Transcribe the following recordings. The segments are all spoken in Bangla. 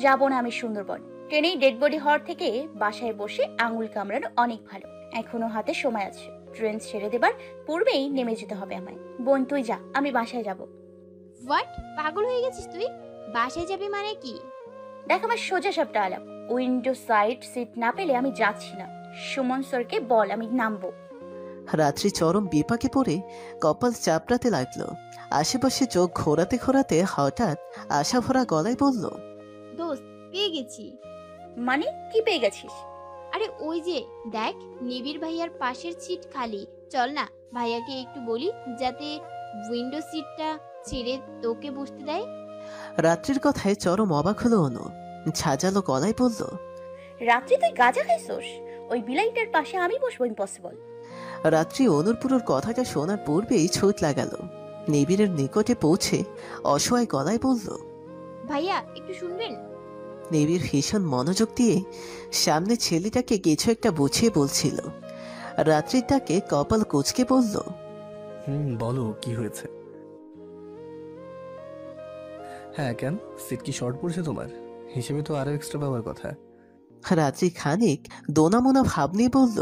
যাব না আমি সুন্দরবন। ট্রেনেই ডেড বডি হওয়ার থেকে বাসায় বসে আঙুল কামড়ানো অনেক ভালো। এখনো হাতে সময় আছে। ট্রেন ছেড়ে দেবার পূর্বেই নেমে যেতে হবে আমায়। বোন তুই যা, আমি বাসায় যাব। হোয়াট? পাগল হয়ে গেছিস তুই? বাসায় যাবি মানে কি? দেখ আমার সোজা সাপটা আলাপ। উইন্ডো সাইড সিট না পেলে আমি যাচ্ছি না। সুমন স্যারকে বল আমি নামবো। রাত্রি চরম বিপাকে পড়ে কপাল চাপড়াতে লাগলো। আশেপাশে চোখ ঘোরাতে ঘোরাতে হঠাৎ আশাভরা গলায় বলল, দোস্ত, পেয়ে গেছি। মানে কি পেয়ে গেছিস? আরে ওই যে দেখ, নিবিড় ভাইয়ার পাশের সিট খালি। চল না, ভাইয়াকে একটু বলি যাতে উইন্ডো সিটটা ছেড়ে তোকে বসতে দেয়। রাত্রির কথায় চরম অবাক হলো অনু। ঝাঁঝালো গলায় বলল, রাত্রি তুই গাঁজা খাইছোস? ওই বিলাইটার পাশে আমি বসবো? ইম্পসিবল। রাত্রি অনুর পুরোর কথাটা শোনার পূর্বেই ছুট লাগালো। নিবিড়ের নিকটে পৌঁছে অসহায় গলায় বলল, ভাইয়া একটু শুনবেন? নিবিড় ভীষণ মনোযোগ দিয়ে সামনে ছেলেটাকে কিছু একটা বুঝিয়ে বলছিল। রাত্রির তাকে কপাল কুঁচকে বলল, বলো কি হয়েছে? হ্যাঁ, কেন? সিট কি শর্ট পড়ছে তোমার? হিসেবে তো আরো এক্সট্রা পাওয়ার কথা। রাত্রি খানিক দোনামোনা ভাব নিয়ে বলল,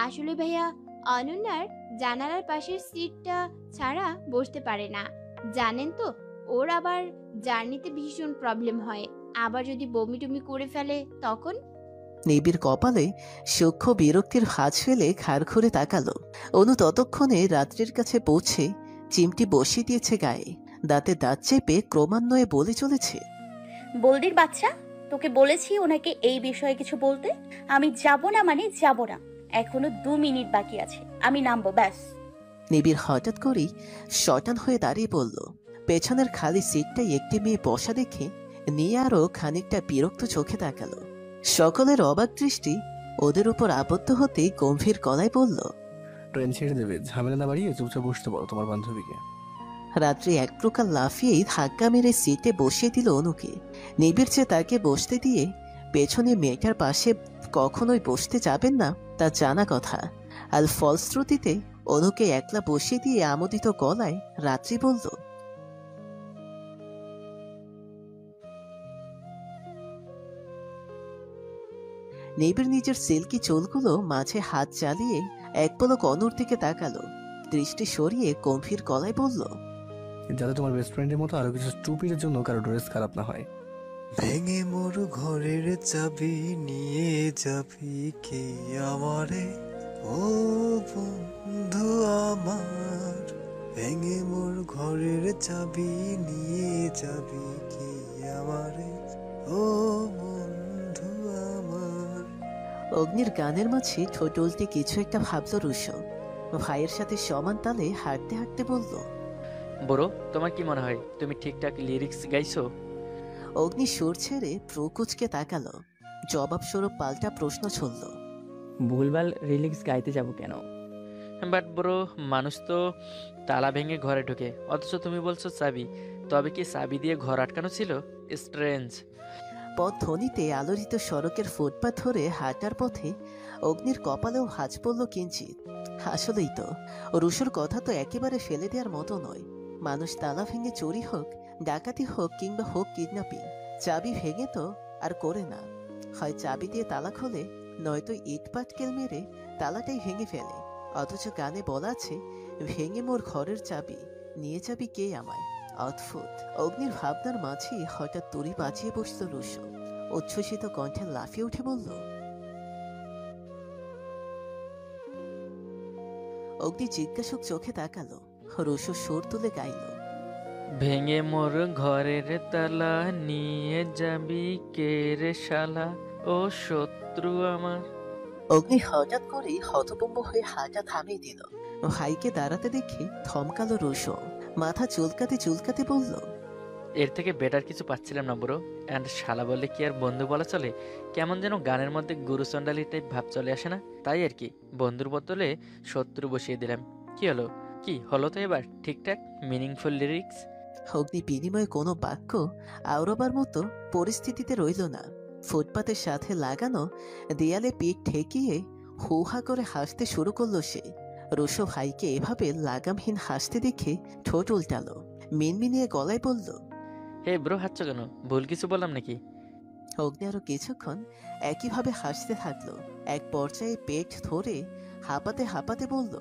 আসলে ভাইয়া, অনন্যার জানালার পাশের সিটটা ছাড়া বসতে পারে না। জানেন তো, ওর আবার জার্নিতে ভীষণ প্রবলেম হয়। আবার যদি বমি টমি করে ফেলে তখন। নিবিড় কপালে সূক্ষ্ম বিরক্তির ভাঁজ ফেলে ঘাড় ঘুরে তাকালো। অনু ততক্ষণে রাত্রির কাছে পৌঁছে চিমটি বসিয়ে দিয়েছে গায়ে। দাঁতে দাঁত চেপে ক্রমান্বয়ে বলে চলেছে, বলদির বাচ্চা, তোকে বলেছি ওনাকে এই বিষয়ে কিছু বলতে। আমি যাব না মানে যাব না। এখনো 2 মিনিট বাকি আছে, আমি নামবো ব্যাস। নিবিড় হঠাৎ করেই শটান হয়ে দাঁড়িয়ে বলল। পেছনের খালি সিটটাই একটি মেয়ে বসা দেখে নিয়ে আরো খানিকটা বিরক্ত চোখে তাকালো। সকলের অবাক দৃষ্টি ওদের উপর আবদ্ধ হতেই গম্ভীর গলায় বলল, ট্রেন ছেড়ে দেবে, ঝামেলা না বাড়িয়ে চুপচাপ বসতে বলো তোমার বান্ধবীকে। রাত্রি এক প্রকার লাফিয়েই ধাক্কা মেরে সিটে বসিয়ে দিল অনুকে। নিবিড় যে তাকে বসতে দিয়ে পেছনে মেয়েটার পাশে কখনোই বসতে যাবেন না তা জানা কথা। আর ফলশ্রুতিতে অনুকে একলা বসিয়ে দিয়ে আমোদিত গলায় রাত্রি বলল, নিবিড় নিজের সিল্কি চুলগুলো মাঝে হাত চালিয়ে এক পলক অনুর দিকে তাকালো। দৃষ্টি সরিয়ে গম্ভীর গলায় বলল, যাতে তোমার বেস্ট ফ্রেন্ডের মতো আরো কিছু স্টুপিডের জন্য কারো ড্রেস খারাপ না হয়। ভেঙে মোর ঘরের চাবি নিয়ে যাবি কে আমারে, ও বন্ধু আমার। ভেঙে মোর ঘরের চাবি নিয়ে যাবি কে আমারে, ও বন্ধু আমার। অগ্নির গানের মাঝে ঠোঁট উল্টে কিছু একটা ভাবল রুশো। ভাইয়ের সাথে সমান তালে হাঁটতে হাঁটতে বলল, বড়, তোমার কি মনে হয় তুমি ঠিকঠাক লিরিক্স গাইছো? অগ্নি সুর ছেড়ে ভ্রু কুঁচকে তাকালো। জবাব স্বরূপ পাল্টা প্রশ্ন ছুড়ল, ভুলভাল রিলিক্স গাইতে যাব কেন? বাট বড়, মানুষ তো তালা ভেঙে ঘরে ঢোকে, অথচ তুমি বলছো চাবি। তবে কি চাবি দিয়ে ঘর আটকানো ছিল? স্ট্রেঞ্জ। পথ ধ্বনিতে আলোড়িত সড়কের ফুটপাথ ধরে হাঁটার পথে অগ্নির কপালেও ভাঁজ পড়ল কিঞ্চিত। আসলেই তো, রুশোর কথা তো একেবারে ফেলে দেওয়ার মতো নয়। মানুষ তালা ভেঙে চুরি হোক, ডাকাতি হোক কিংবা হোক কিডন্যাপিং, চাবি ভেঙে তো আর করে না। হয় চাবি দিয়ে তালা খোলে, নয়তো ইট পাটকেল মেরে তালাটাই ভেঙে ফেলে। অথচ গানে বলা আছে, ভেঙে মোর ঘরের চাবি নিয়ে যাবি কে আমায়। অদ্ভুত। অগ্নির ভাবনার মাঝেই হঠাৎ তরি বাজিয়ে বসল রুশো। উচ্ছ্বসিত কণ্ঠে লাফিয়ে উঠে বলল, অগ্নি জিজ্ঞাসক চোখে তাকালো। রুশো সুর তুলে গাইল, ভেঙে মোর ঘরের তালা নিয়ে যাবি কে রে শালা, ও শত্রু আমার। অগ্নি হঠাৎ করেই হতভম্ব হয়ে হাঁটা থামিয়ে দিল। ভাইকে দাঁড়াতে দেখে থমকালো রুশো। মাথা চুলকাতে চুলকাতে বলল, এর থেকে বেটার কিছু পাচ্ছিলাম না ব্রো। অ্যান্ড শালা বললে কি আর বন্ধু বলা চলে? কেমন যেন গানের মধ্যে গুরুচণ্ডালি টাইপ ভাব চলে আসে না? তাই আর কি, বন্ধুর বদলে শত্রু বসিয়ে দিলাম। কি হলো? কি হলো তো এবার ঠিকঠাক মিনিংফুল লিরিক্স? অগ্নি বিনিময়ে কোনো বাক্য আওড়াবার মতো পরিস্থিতিতে রইল না। ফুটপাতের সাথে লাগানো দেয়ালে পিঠ ঠেকিয়ে হু হা করে হাসতে শুরু করলো সে। রুশো ভাইকে এভাবে লাগামহীন হাসতে দেখে ঠোঁট উল্টালো। মিনমিনিয়ে গলায় বলল, হে ব্রো, হাঁটছো কেন? ভুল কিছু বললাম নাকি? অগ্নি আরো কিছুক্ষণ একইভাবে হাসতে থাকলো। এক পর্যায়ে পেট ধরে হাঁপাতে হাঁপাতে বলল,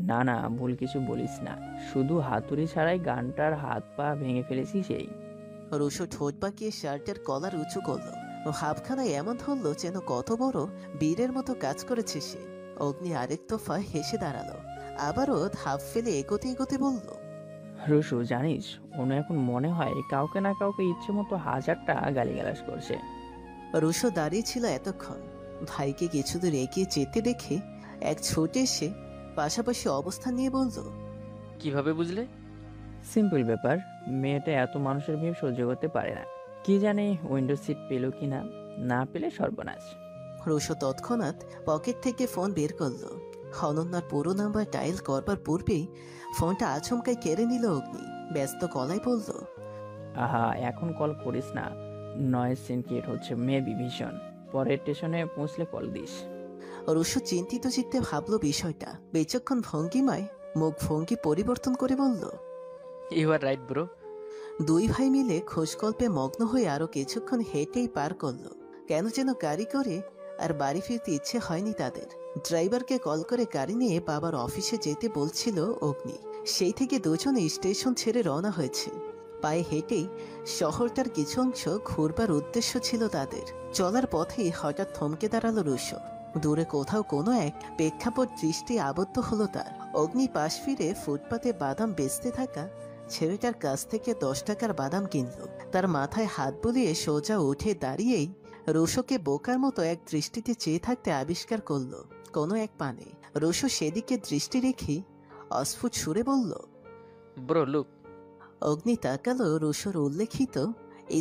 না না, ভুল কিছু বলিস না, শুধু হাতুড়ি ছাড়াই গানটার হাত পা ভেঙে ফেলেছি সেই। রুশো ঠোঁট বাঁকিয়ে শার্টের কলার উঁচু করলো ও হাফখানা এমন ধরলো যেন কত বড় বীরের মতো কাজ করেছে সে। অগ্নি আরেক দফা হেসে দাঁড়ালো, আবারও ধাপ ফেলে এগোতে এগোতে বলল, রুশু জানিস, অনু এখন মনে হয় কাউকে না কাউকে ইচ্ছে মতো হাজারটা গালিগালাজ করছে। রুশো দাঁড়িয়ে ছিল এতক্ষণ, ভাইকে কিছুদূর এগিয়ে যেতে দেখে এক ছুটে এসে পাশাপাশি অবস্থান নিয়ে বলল, কিভাবে বুঝলে? সিম্পল ব্যাপার, মেয়েটা এত মানুষের ভিড় সহ্য করতে পারে না। কি জানি উইন্ডো সিট পেল কি না, না পেলে সর্বনাশ। রুশো তৎক্ষণাৎ পকেট থেকে ফোন বের করলো। অনন্যার পুরো নাম্বার ডায়াল করবার পূর্বেই ফোনটা আচমকাই কেড়ে নিল অগ্নি। ব্যস্ত গলায় বলল, আহা, এখন কল করিস না, নয়েজ সিনক্রিয়েট হচ্ছে, মেবি ভীষণ। পরের স্টেশনে পৌঁছলে কল দিস। রুশো চিন্তিত চিত্তে ভাবলো বিষয়টা। বিচক্ষণ ভঙ্গিমায় মুখ ভঙ্গি পরিবর্তন করে বলল, ইউ আর রাইট ব্রো। দুই ভাই মিলে খোঁজগল্পে মগ্ন হয়ে আরো কিছুক্ষণ হেঁটেই পার করলো। কেন যেন গাড়ি করে আর বাড়ি ফিরতে ইচ্ছে হয়নি তাদের। ড্রাইভারকে কল করে গাড়ি নিয়ে বাবার অফিসে যেতে বলছিল অগ্নি। সেই থেকে দুজনে স্টেশন ছেড়ে রওনা হয়েছে। পায়ে হেঁটেই শহরটার কিছু অংশ ঘুরবার উদ্দেশ্য ছিল তাদের। চলার পথেই হঠাৎ থমকে দাঁড়ালো রুশো। দূরে কোথাও কোনো এক প্রেক্ষাপট দৃষ্টি আবদ্ধ হলো তার। অগ্নি পাশ ফিরে ফুটপাতে বাদাম বেচতে থাকা ছেলেটার কাছ থেকে 10 টাকার বাদাম কিনল। তার মাথায় হাত বুলিয়ে সোজা উঠে দাঁড়িয়েই রুশোকে বোকার মতো এক দৃষ্টিতে চেয়ে থাকতে আবিষ্কার করলো কোনো এক পানে। রুশো সেদিকে দৃষ্টি রেখে অস্ফুট সুরে বলল, ব্রো লুক। অগ্নি তাকালো রুশোর উল্লেখিত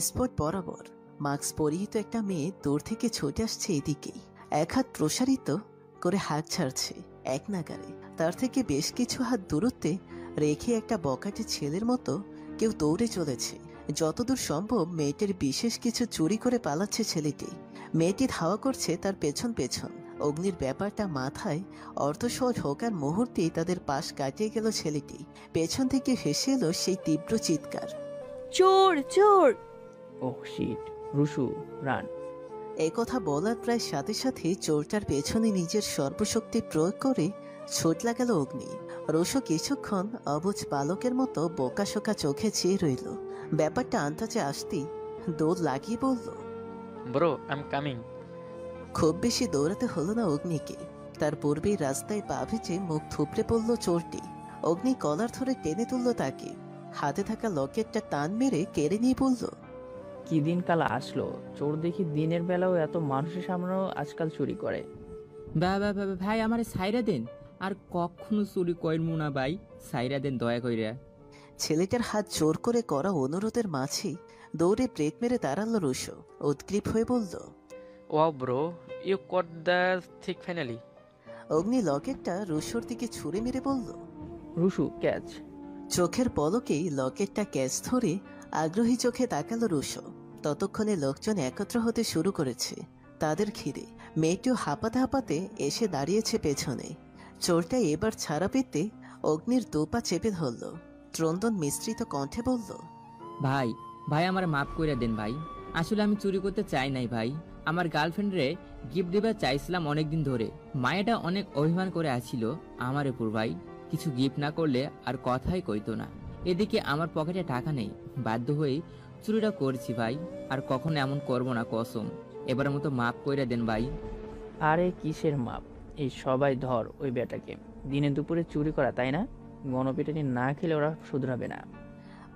স্পট বরাবর। মাস্ক পরিহিত একটা মেয়ে দূর থেকে ছুটে আসছে এদিকেই। এক হাত প্রসারিত করে হাত ছাড়ছে এক নাগারে। তার থেকে বেশ কিছু হাত দূরত্বে রেখে একটা বকাটে ছেলের মতো কেউ দৌড়ে চলেছে। যতদূর সম্ভব মেয়েটির বিশেষ কিছু চুরি করে পালাচ্ছে ছেলেটি। মেয়েটি ধাওয়া করছে তার পেছন পেছন। অগ্নির ব্যাপারটা মাথায় অর্ধশহ ঢোকার মুহূর্তেই তাদের পাশ কাটিয়ে গেল ছেলেটি। পেছন থেকে ভেসে এলো সেই তীব্র চিৎকার, চোর চোর! Oh shit, Rushu run. এই কথা বলার প্রায় সাথে সাথে চোরটার পেছনে নিজের সর্বশক্তি প্রয়োগ করে ছুট লাগালো অগ্নি। রুশো কিছুক্ষণ অবুঝ বালকের মতো বোকাশোকা চোখে চেয়ে রইল। ব্যাপারটা আন্দাজে আসতেই দৌড় লাগিয়ে বলল, ব্রো আই এম কামিং। খুব বেশি দৌড়াতে হলো না অগ্নিকে। তার পূর্বেই রাস্তায় পা ভেজে মুখ থুবড়ে পড়ল চোরটি। অগ্নি কলার ধরে টেনে তুলল তাকে। হাতে থাকা লকেটটা টান মেরে কেড়ে নিয়ে বলল, কি দিনকাল আসলো, চোর দেখি দিনের বেলাও এত মানুষের সামনেও আজকাল চুরি করে। ভাই আমারে সাইরা দেন, আর কখনো চুরি কইরমু না ভাই, সাইরা দেন দয়া কইরা। ছেলেটার হাত জোর করে করা অনুরোধের মাঝেই দৌড়ে ব্রেক মেরে দাঁড়ালো রুশো। উদ্গ্রীব হয়ে বলল, wow bro, you caught the thick finally. Agni লকেটটা রুশোর দিকে ছুঁড়ে মেরে বলল, রুশু ক্যাচ। চোখের পলকেই লকেটটা ক্যাচ ধরে আগ্রহী চোখে তাকালো রুশো। ততক্ষণে লোকজন একত্র হতে শুরু করেছে তাদের ঘিরে। মেয়েটিও হাঁপাতে হাঁপাতে এসে দাঁড়িয়েছে পেছনে। চোরটা এবার ছাড়া পেতে অগ্নির দুপা চেপে ধরল। ক্রন্দন মিশ্রিত কণ্ঠে বলল, ভাই ভাই আমার মাফ কইরা দেন ভাই, আসলে আমি চুরি করতে চাই নাই ভাই। আমার গার্লফ্রেন্ডরে গিফট দিবার চাইছিলাম অনেকদিন ধরে। মায়েটা অনেক অভিমান করে আসছিল আমার উপর ভাই, কিছু গিফট না করলে আর কথাই কইতো না। এদিকে আমার পকেটে টাকা নেই, বাধ্য হয়ে চুরিটা করেছি ভাই। আর কখনো এমন করবো না কসম, এবারের মতো মাফ কইরা দেন ভাই। আরে কিসের মাপ, এই সবাই ধর ওই বেটাকে। দিনে দুপুরে চুরি করা তাই না, গণপিটানি না খেলে ওরা শুধরাবে না।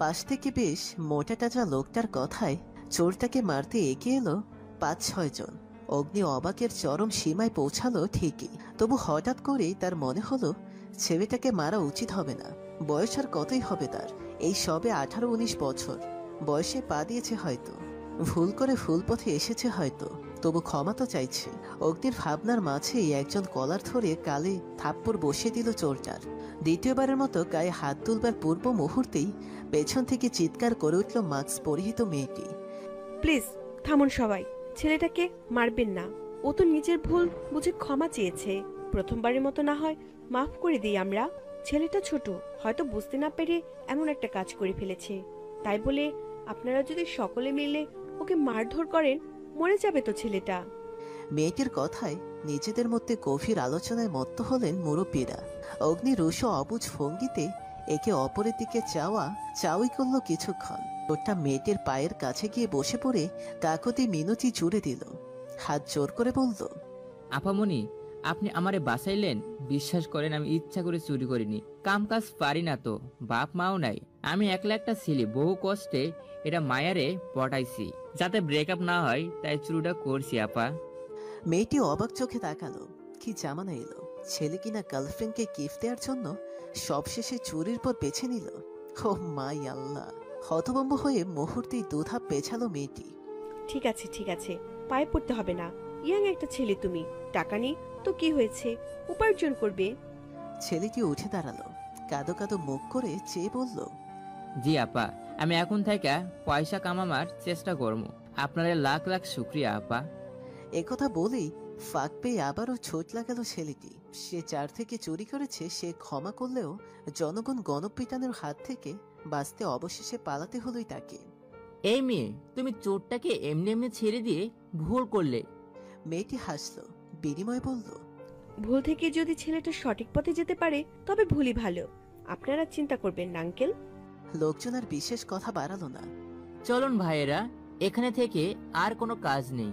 পাশ থেকে বেশ মোটা টাচা লোকটার কথায় চোরটাকে মারতে এগিয়ে এলো 5-6 জন। অগ্নি অবাকের চরম সীমায় পৌঁছালো ঠিকই, তবু হঠাৎ করেই তার মনে হলো ছেলেটাকে মারা উচিত হবে না। বয়স আর কতই হবে তার, এই সবে 18-19 বছর বয়সে পা দিয়েছে হয়তো, ভুল করে ভুল পথে এসেছে হয়তো, তবু ক্ষমা তো চাইছে। অগ্নির ভাবনার মাঝেই একজন কলার ধরে কালে থাপ্পড় বসিয়ে দিল চোরটার। দ্বিতীয়বারের মতো গায়ে হাত তুলবার পূর্ব মুহূর্তেই পেছন থেকে চিৎকার করে উঠল মাস্ক পরিহিত মেয়েটি, প্লিজ থামুন সবাই, ছেলেটাকে মারবেন না। ও তো নিজের ভুল বুঝে ক্ষমা চেয়েছে। প্রথমবারের মতো না হয় মাফ করে দিই আমরা। ছেলেটা ছোট, হয়তো বুঝতে না পেরে এমন একটা কাজ করে ফেলেছে। তাই বলে আপনারা যদি সকলে মিলে ওকে মারধর করেন মরে যাবে তো ছেলেটা। মেয়েটির কথায় নিজেদের মধ্যে গভীর আলোচনায় মত্ত হলেন মুরব্বীরা। অগ্নি রুশো অবুঝ ভঙ্গিতে একে অপরের দিকে চাওয়াই করলো কিছুক্ষণ। ওটা মেয়েটির পায়ের কাছে গিয়ে বসে পড়ে কাকতি মিনতি জুড়ে দিল। হাত জোর করে বলল, আপামনি, আপনি আমারে বাঁচাইলেন। বিশ্বাস করেন আমি ইচ্ছা করে চুরি করিনি, কাম কাজ পারি না তো, বাপ মাও নাই, আমি একলা একটা ছেলে, বহু কষ্টে এটা মায়ারে পটাইছি যাতে ব্রেকআপ না হয়, তাই চুরিটা করছি আপা। মেয়েটি অবাক চোখে তাকালো। কি জামানা এলো! ছেলে কিনা গার্লফ্রেন্ডকে গিফট দেওয়ার জন্য সবশেষে চুরির পর বেছে নিল। ও মাই আল্লাহ! হতভম্ব হয়ে মুহূর্তেই দুধাপ পেছালো মেয়েটি। ঠিক আছে ঠিক আছে, পায়ে পড়তে হবে না। ইয়াং একটা ছেলে তুমি, টাকা নেই তো কি হয়েছে, উপার্জন করবে। ছেলেটি উঠে দাঁড়ালো, কাদো কাদো মুখ করে চেয়ে বলল, জি আপা, আমি এখন থেকে পয়সা কামাবার চেষ্টা করবো। আপনাদের লাখ লাখ শুক্রিয়া আপা। একথা বলেই ফাঁক পেয়ে আবারও ছোট লাগালো ছেলেটি। সে যার থেকে চুরি করেছে সে ক্ষমা করলেও জনগণ গণপিটানোর হাত থেকে বাঁচতে অবশেষে পালাতে হলোই তাকে। এই মেয়ে, তুমি চোরটাকে এমনি এমনি ছেড়ে দিয়ে ভুল করলে। মেয়েটি হাসলো, বিনিময়ে বলল, ভুল থেকে যদি ছেলেটা সঠিক পথে যেতে পারে তবে ভুলই ভালো। আপনারা চিন্তা করবেন না আঙ্কেল। লোকজন আর বিশেষ কথা বাড়ালো না। চলুন ভাইয়েরা, এখানে থেকে আর কোনো কাজ নেই।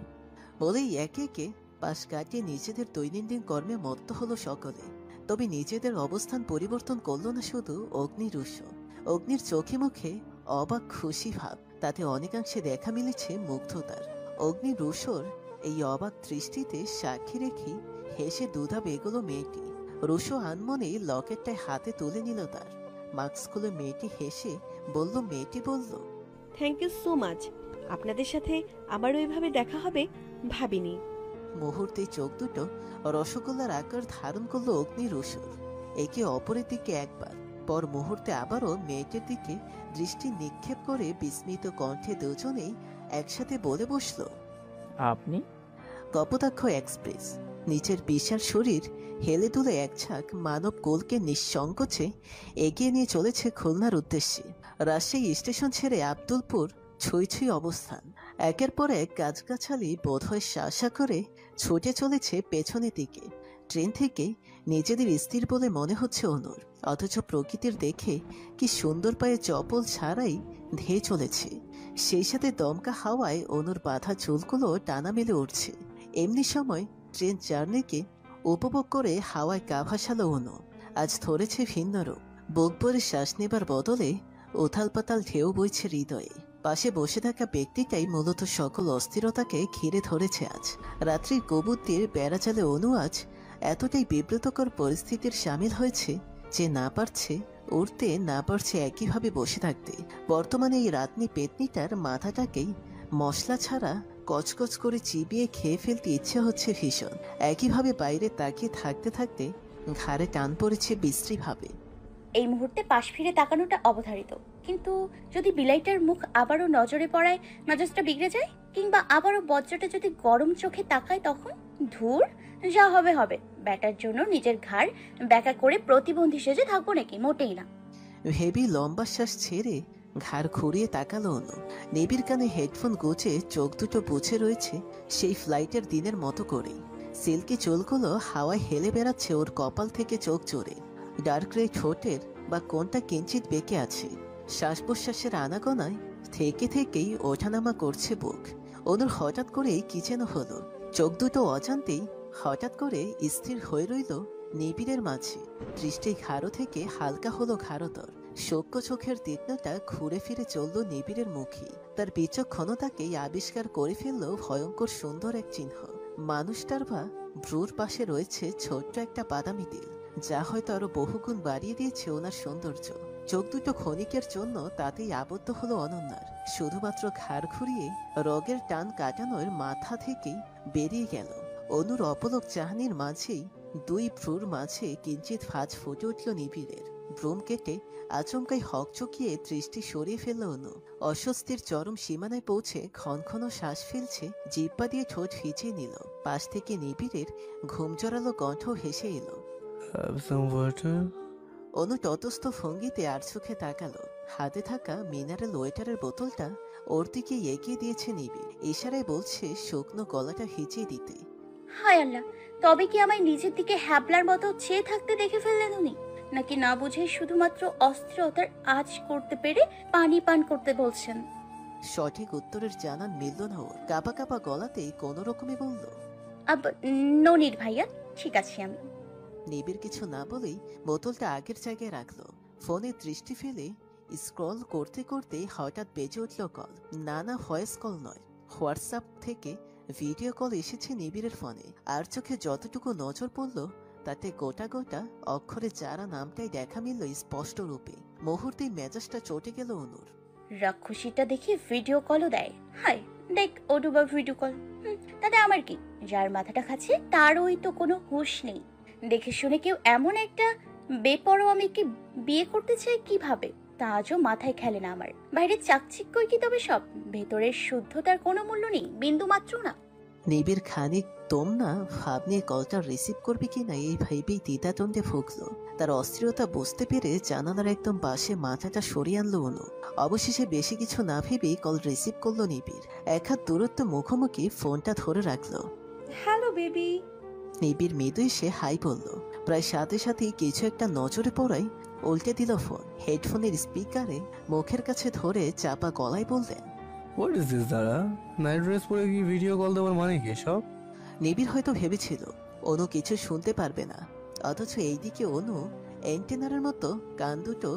বলেই একে একে পাশ কাটিয়ে নিজেদের দৈনন্দিন কর্মে মত্ত হলো সকলে। তবে নিজেদের অবস্থান পরিবর্তন করলো না শুধু অগ্নি রুশো। অগ্নির চোখে মুখে অবাক খুশি ভাব, তাতে অনেকাংশে দেখা মিলেছে মুগ্ধতার। অগ্নি রুশোর এই অবাক দৃষ্টিতে সাক্ষী রেখেই হেসে দুধাপ এগোলো মেয়েটি। রুশো আনমনে লকেটটায় হাতে তুলে নিল তার। মাস্ক খুলে মেয়েটি হেসে বলল, থ্যাংক ইউ সো মাচ। আপনাদের সাথে আবার ওইভাবে দেখা হবে ভাবিনি। মুহূর্তে চোখ দুটো রসগোল্লার আকার ধারণ করলো অগ্নি রুশোর। একে অপরের দিকে একবার, পর মুহূর্তে আবারও মেয়েটির দিকে দৃষ্টি নিক্ষেপ করে বিস্মিত কণ্ঠে দুজনেই একসাথে বলে বসল, আপনি? কপোতাক্ষ এক্সপ্রেস। নিচের বিশাল শরীর হেলে দুলে এক ঝাঁক মানব কোলকে নিঃসংকোচে এগিয়ে নিয়ে চলেছে খুলনার উদ্দেশ্যে। রাজশাহী স্টেশন ছেড়ে আব্দুলপুর ছুঁই ছুঁই অবস্থান। একের পর এক গাছগাছালি বোধহয় শাসা করে ছুটে চলেছে পেছনের দিকে। ট্রেন থেকে নিজেদের স্থির বলে মনে হচ্ছে অনুর, অথচ প্রকৃতির দেখে কি সুন্দর পায়ে চপল ছাড়াই ধেয়ে চলেছে। সেই সাথে দমকা হাওয়ায় অনুর বাঁধা চুলগুলো টানা মেলে উঠছে। এমনি সময় ট্রেন জার্নিকে উপভোগ করে হাওয়ায় গা ভাসালো অনু। আজ ধরেছে ভিন্ন রূপ। বুক ভরে শ্বাস নেবার বদলে উথাল পাতাল ঢেউ বইছে হৃদয়ে। পাশে বসে থাকা ব্যক্তিটাই মূলত সকল অস্থিরতাকে ঘিরে ধরেছে আজ। রাত্রির কবুতটির বেড়াচালে অনু আজ এতটাই বিব্রতকর পরিস্থিতির সামিল হয়েছে যে না পারছে উঠতে, না পারছে একইভাবে বসে থাকতে। বর্তমানে এই রাতনি পেতনিটার মাথাটাকেই মশলা ছাড়া কচকচ করে চিবিয়ে খেয়ে ফেলতে ইচ্ছে হচ্ছে ভীষণ। একইভাবে বাইরে তাকিয়ে থাকতে থাকতে ঘাড়ে টান পড়েছে বিশ্রীভাবে। এই মুহূর্তে পাশ ফিরে তাকানোটা অবধারিত, কিন্তু যদি বিলাইটার মুখ আবারও নজরে পড়ায় মেজাজটা বিগড়ে যায়, কিংবা আবারও বজ্রটা যদি গরম চোখে তাকায়, তখন ধুর, যা হবে হবে। ব্যাটার জন্য নিজের ঘাড় ব্যাকা করে প্রতিবন্ধী সেজে থাকবো নাকি? মোটেই না। ভেবি লম্বা শ্বাস ছেড়ে ঘাড় ঘুরিয়ে তাকালো অনু। নেবির কানে হেডফোন গুজে চোখ দুটো বুঝে রয়েছে সেই ফ্লাইটের দিনের মতো করেই। সিল্কি চুলগুলো হাওয়ায় হেলে বেড়াচ্ছে ওর কপাল থেকে চোখ জোরে। ডার্ক গ্রে ঠোঁটের বা কোনটা কিঞ্চিত বেঁকে আছে। শ্বাস প্রশ্বাসের আনাগোনায় থেকে থেকেই ওঠানামা করছে বুক। অনুর হঠাৎ করেই কি যেন হলো। চোখ দুটো অজান্তেই হঠাৎ করে স্থির হয়ে রইল নিবিড়ের মাঝে। দৃষ্টি ঘাড়ো থেকে হালকা হলো ঘাড়তর। সূক্ষ্ম চোখের তীক্ষ্ণতা ঘুরে ফিরে চলল নিবিড়ের মুখে। তার বিচক্ষণতাকেই আবিষ্কার করে ফেলল ভয়ঙ্কর সুন্দর এক চিহ্ন। মানুষটার বা ভ্রুর পাশে রয়েছে ছোট্ট একটা বাদামি তিল, যা হয়তো আরো বহুগুণ বাড়িয়ে দিয়েছে ওনার সৌন্দর্য। চোখ দুটো ক্ষণিকের জন্য তাতেই আবদ্ধ হলো অনন্যার। শুধুমাত্র ঘাড় ঘুরিয়ে রগের টান কাটানোর মাথা থেকেই বেরিয়ে গেল। অনুর অপলক চাহনির মাঝেই দুই ভ্রুর মাঝে কিঞ্চিত ফাঁজ ফুটে উঠল নিবিড়ের। ভ্রুম কেটে আচমকাই হকচকিয়ে দৃষ্টি সরিয়ে ফেলল অনু। অস্বস্তির চরম সীমানায় পৌঁছে ক্ষণ শ্বাস ফেলছে, জিহ্বা দিয়ে ঠোঁট ভিজিয়ে নিল। পাশ থেকে নিবিড়ের ঘুম জড়ালো কণ্ঠ হেসে এলো। অনু ততস্থ ভঙ্গিতে আর চোখে তাকালো। হাতে থাকা মিনারেল ওয়েটারের বোতলটা ওর দিকে এগিয়ে দিয়েছে নিবিড়। ইশারায় বলছে শুকনো গলাটা হিচিয়ে দিতে। হায় আল্লাহ, তবে কি আমায় নিজের দিকে হ্যাবলার মতো চেয়ে থাকতে দেখে ফেললেন উনি, নাকি না বুঝে শুধুমাত্র অস্থিরতার আঁচ করতে পেরে পানি পান করতে বলছেন? সঠিক উত্তরের জানান মিলল না ওর। কাঁপা কাঁপা গলাতেই কোনো রকমে বলল, আব ননির ভাইয়া, ঠিক আছে আমি। নিবিড় কিছু না বলেই বোতলটা আগের জায়গায় রাখলো। ফোনে দৃষ্টি ফেলে স্ক্রল করতে করতে হঠাৎ বেজে উঠল কল। না ভয়েস কল নয়, হোয়াটসঅ্যাপ থেকে ভিডিও কল এসেছে নিবিড়ের ফোনে। আর চোখে যতটুকু নজর পড়ল তাতে গোটা গোটা অক্ষরে যারা নামটাই দেখা মিলল স্পষ্ট রূপে। মুহূর্তেই মেজাজটা চটে গেল অনুর। রাক্ষসীটা দেখি ভিডিও কলও দেয়। হায়, দেখ ওটু বা ভিডিও কল, তাতে আমার কি? যার মাথাটা খাচ্ছে তারই তো কোনো হুঁশ নেই। দেখে শুনে কেউ এমন একটা বেপরোয়া মেয়েকে বিয়ে করতে চায় কিভাবে, তা আজও মাথায় খেলে না আমার। বাইরের চাকচিক্যই কি তবে সব, ভেতরের শুদ্ধতার কোনো মূল্য নেই, বিন্দু মাত্র না। নিবিড় খানিক তোমরা ভাব নিয়ে কলটা রিসিভ করবে কিনা এই ভেবেই দ্বিধাদ্বন্দ্বে ভুগল। তার অস্থিরতা বুঝতে পেরে জানালার একদম পাশে মাথাটা সরিয়ে আনলো অনু। অবশেষে বেশি কিছু না ভেবেই কল রিসিভ করলো নিবিড়। এক হাত দূরত্ব মুখোমুখি ফোনটা ধরে রাখলো। Hello baby. নিবিড় মৃদু এসে হাই বলল। প্রায় সাথে সাথেই কিছু একটা নজরে পড়ায় উল্টে দিল ফোন। হেডফোনের স্পিকারে মুখের কাছে ধরে চাপা গলায় বললেন, হোয়াট ইজ দিস দাঁড়া? নাইট ড্রেস পরে কি ভিডিও কল দেওয়ার মানে কি সব? নিবিড় হয়তো ভেবেছিল অনু কিছু শুনতে পারবে না, অথচ এইদিকে অনু অ্যান্টেনারের মতো কান দুটো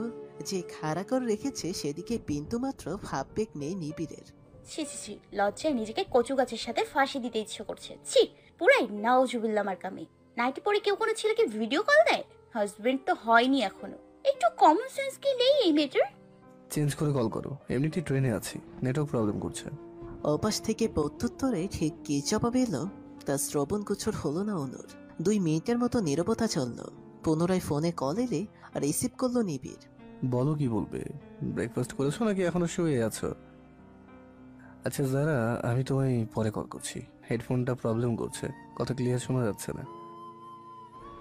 যে খাড়া করে রেখেছে সেদিকে বিন্দুমাত্র ভাববেগ নেই নিবিড়ের। ছি ছি ছি, লজ্জায় নিজেকে কচু গাছের সাথে ফাঁসি দিতে ইচ্ছে করছে। ছি, পুরাই নাউজুবিল্লাহ আমার কামে। নাইটি পরে কেউ কোনো ছেলেকে ভিডিও কল দেয়? হাজবেন্ড তো হয়নি এখনো, একটু কমন সেন্স কি নেই এই মেয়েটার? চেঞ্জ করে কল করো, এমনিতেই ট্রেনে আছি, নেটওয়ার্ক প্রবলেম করছে। অপাশ থেকে প্রত্যুত্তরে ঠিক কি জবাব এলো তা শ্রবণ গোচর হলো না অনুর। 2 মিনিটের মতো নীরবতা চলল। পুনরায় ফোনে কল এলে রিসিভ করলো নিবিড়। বলো কি বলবে? ব্রেকফাস্ট করেছো নাকি এখনো শুয়ে আছো? আচ্ছা যারা, আমি তোমায় পরে কল করছি, হেডফোনটা প্রবলেম করছে, কথা ক্লিয়ার শোনা যাচ্ছে না।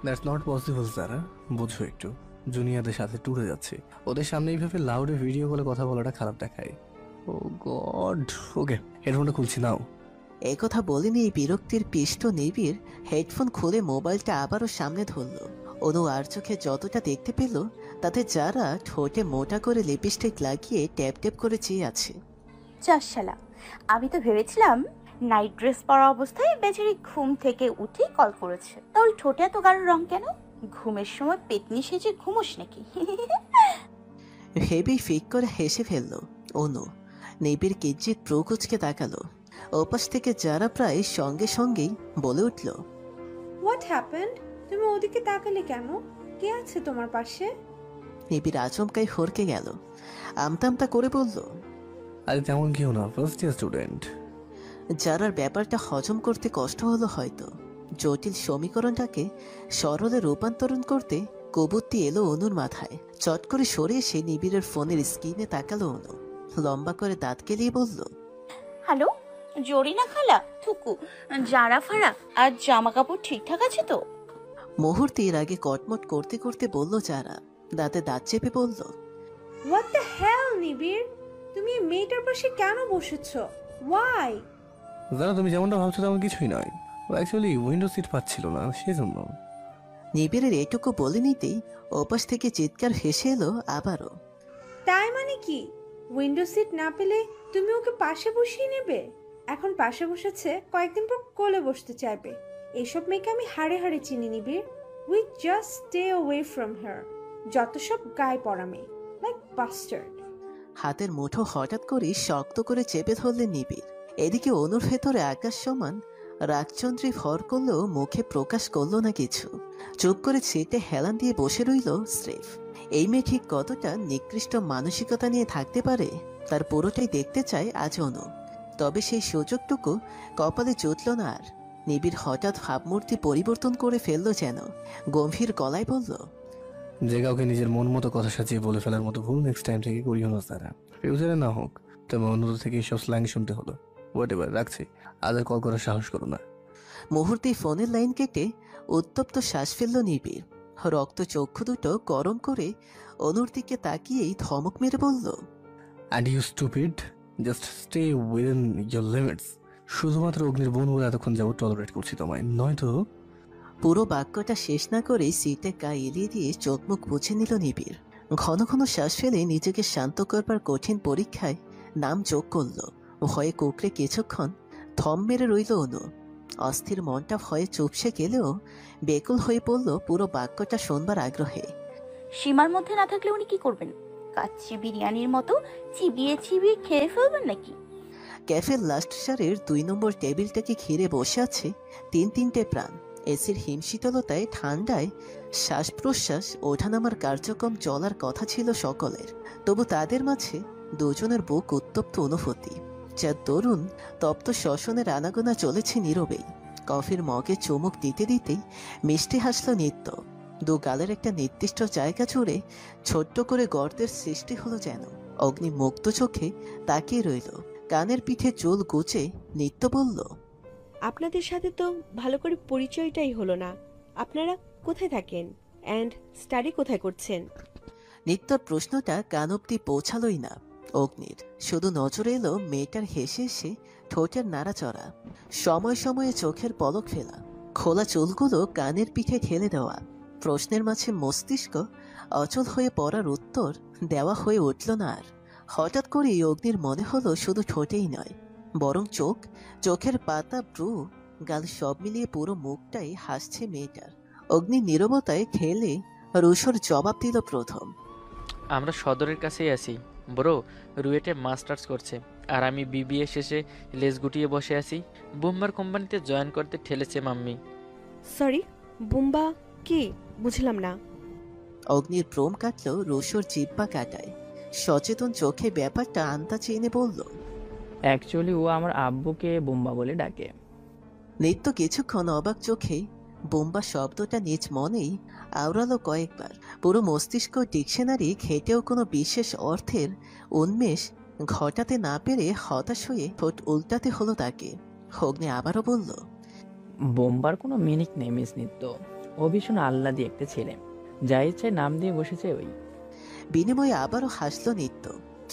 দ্যাটস নট পসিবল যারা, বুঝো একটু। জুনিয়রদের সাথে ট্যুরে যাচ্ছি, ওদের সামনে এইভাবে লাউডে ভিডিও কলে কথা বলাটা খারাপ দেখায়। ও গড, ওকে হেডফোনটা খুলছি নাও। একথা বলেনি বিরক্তির পিষ্ট নিবিড় হেডফোন খুলে মোবাইলটা আবারও সামনে ধরল। অনু আর চোখে যতটা দেখতে পেল তাতে যারা ঠোঁটে মোটা করে লিপস্টিক লাগিয়ে ট্যাপ ট্যাপ করে চেয়ে আছে। চাষালা, আমি তো ভেবেছিলাম নাইট ড্রেস পরা অবস্থায় বেচারি ঘুম থেকে উঠে কল করেছে। তাহলে ঠোঁটে এত গাঢ় রং কেন? ঘুমের সময় পেতনি সেজে ঘুমোস নাকি? ভেবেই ফিক করে হেসে ফেলল অনু। নিবিড় কিঞ্চিত প্রকুচকে তাকালো। ওপাশ থেকে যারা প্রায় সঙ্গে সঙ্গেই বলে উঠল, হোয়াট হ্যাপেন্ড? তুমি ওদিকে তাকালে কেন? কে আছে তোমার পাশে? নিবিড় আচমকাই হরকে গেল। আমতা আমতা করে বলল, আরে তেমন কেউ না, ফার্স্ট ইয়ার স্টুডেন্ট। যারার ব্যাপারটা হজম করতে কষ্ট হলো হয়তো। জটিল সমীকরণটাকে সরলে রূপান্তরণ করতে কবুত্তি এলো অনুর মাথায়। চট করে সরে এসে নিবিড়ের ফোনের স্ক্রিনে তাকালো অনু। লম্বা করে দাঁত কেলিয়ে বলল, হ্যালো জরিনা খালা, থুকু, জারা ফারা আর জামা কাপড় ঠিকঠাক আছে তো? মুহূর্তের আগে কটমট করতে করতে বলল যারা। দাঁতে দাঁত চেপে বলল, হোয়াট দ্য হেল নিবিড়, তুমি এই মেয়েটার পাশে কেন বসেছো? ওয়াই? যারা তুমি যেমনটা ভাবছো তেমন কিছুই নয়, ও অ্যাকচুয়ালি উইন্ডো সিট পাচ্ছিল না সেজন্য। নিবিড়ের এটুকু বলে নিতেই ওপাশ থেকে চিৎকার হেসে এলো আবারও। তাই মানে কি? উইন্ডো সিট না পেলে তুমি ওকে পাশে বসিয়ে নেবে? এখন পাশে বসেছে, কয়েকদিন পর কোলে বসতে চাইবে। এইসব মেয়েকে আমি হাড়ে হাড়ে চিনি নিবিড়। We just stay away from her. যত সব গায়ে পড়া মেয়ে, লাইক বাস্টার্ড। হাতের মুঠো হঠাৎ করে শক্ত করে চেপে ধরলেন নিবিড়। এদিকে অনুর ভেতরে আকাশ সমান রাগচন্দ্রী ভর করলেও মুখে প্রকাশ করলো না কিছু। চুপ করে ছিটে হেলান দিয়ে বসে রইল স্রেফ। এই মেয়ে ঠিক কতটা নিকৃষ্ট মানসিকতা নিয়ে থাকতে পারে তার পুরোটাই দেখতে চায় আজ অনু। তবে সেই সুযোগটুকু কপালে জুটল না আর। নিবিড় হঠাৎ ভাবমূর্তি পরিবর্তন করে ফেলল যেন। গম্ভীর গলায় বলল, যে কাউকে নিজের মন মতো কথা সাজিয়ে বলে ফেলার মতো ভুল নেক্সট টাইম থেকে করিও না তারা। ফিউচারে না হোক, তবে অন্যদের থেকে এইসব স্ল্যাং শুনতে হলো। হোয়াট এভার, রাখছি, আজ আর কল করার সাহস করো না। মুহূর্তেই ফোনের লাইন কেটে উত্তপ্ত শ্বাস ফেলল নিবিড়। রক্ত চক্ষু দুটো গরম করে অনুর দিকে তাকিয়েই ধমক মেরে বলল, and you stupid, just stay within your limits. শুধুমাত্র অগ্নির বোন বলে এতক্ষণ যাবো টলারেট করছি তোমায়, নয়তো। পুরো বাক্যটা শেষ না করে সিটে গা এলিয়ে দিয়ে চোখ মুখ মুছে নিল নিবিড়। ঘন ঘন শ্বাস ফেলে নিজেকে শান্ত করবার কঠিন পরীক্ষায় নাম যোগ করল। ভয়ে কুকড়ে কিছুক্ষণ থম মেরে রইল অনু। অস্থির মনটা ভয়ে চুপসে গেলেও বেকুল হয়ে পড়ল পুরো বাক্যটা শোনবার আগ্রহে। সীমার মধ্যে না থাকলে উনি কি করবেন? কাচ্চি বিরিয়ানির মতো চিবিয়ে চিবিয়ে খেয়ে ফেলবেন নাকি? ক্যাফের লাস্ট সারের 2 নম্বর টেবিলটাকে ঘিরে বসে আছে 3-3টে প্রাণ। এসির হিমশীতলতায় ঠান্ডায় শ্বাস প্রশ্বাস ওঠানামার কার্যক্রম চলার কথা ছিল সকলের, তবু তাদের মাঝে দুজনের বুক উত্তপ্ত অনুভূতি, যার দরুন তপ্ত শ্মশনের আনাগোনা চলেছে নীরবেই। কফির মগে চুমুক দিতে দিতেই মিষ্টি হাসল নিত্য। দু গালের একটা নির্দিষ্ট জায়গা জুড়ে ছোট্ট করে গর্তের সৃষ্টি হলো যেন। অগ্নি মুক্ত চোখে তাকিয়ে রইল। কানের পিঠে চুল গুচে নিত্য বলল, আপনাদের সাথে তো ভালো করে পরিচয়টাই হলো না। আপনারা কোথায় থাকেন অ্যান্ড স্টাডি কোথায় করছেন? নিত্যর প্রশ্নটা কান অব্দি পৌঁছালোই না অগ্নির। শুধু নজরে এলো মেয়েটার হেসে হেসে ঠোঁটের নাড়াচড়া, সময় সময়ে চোখের পলক ফেলা, খোলা চুলগুলো কানের পিঠে ঠেলে দেওয়া। প্রশ্নের মাঝে মস্তিষ্ক অচল হয়ে পড়ার উত্তর দেওয়া হয়ে উঠল না আর। হঠাৎ করেই অগ্নির মনে হলো শুধু ঠোঁটেই নয়, বরং চোখের পাতা, ব্রু, গাল সব মিলিয়ে পুরো মুখটাই হাসছে মেয়েটার। অগ্নির নীরবতায় ঠেলে রুশোর জবাব দিল প্রথম, আমরা সদরের কাছেই আছি ব্রো। রুয়েটে মাস্টার্স করছে আর আমি বিবিএ শেষে লেজ গুটিয়ে বসে আছি। বুম্বার কোম্পানিতে জয়েন করতে ঠেলেছে মাম্মি। সরি, বুম্বা কি? বুঝলাম না। অগ্নির প্রম কাটল রুশোর জিব্বা কাটায়। সচেতন চোখে ব্যাপারটা আন্দাজে এনে বলল, অ্যাকচুয়ালি ও আমার আব্বুকে বোম্বা বলে ডাকে। নিত্য কিছুক্ষণ অবাক চোখে বোম্বা শব্দটা নিজ মনেই আওড়ালো কয়েকবার। পুরো মস্তিষ্ক ডিকশনারি ঘেটেও কোনো বিশেষ অর্থের উন্মেষ ঘটাতে না পেরে হতাশ হয়ে ঠোঁট উল্টাতে হলো তাকে। অগ্নি আবারও বলল, বোম্বার কোনো মিনিং নেই মিস নিত্য। ও ভীষণ আহ্লাদী একটা ছেলে, যা ইচ্ছে নাম দিয়ে বসেছে ওই। বিনিময়ে আবারও হাসল নিত্য।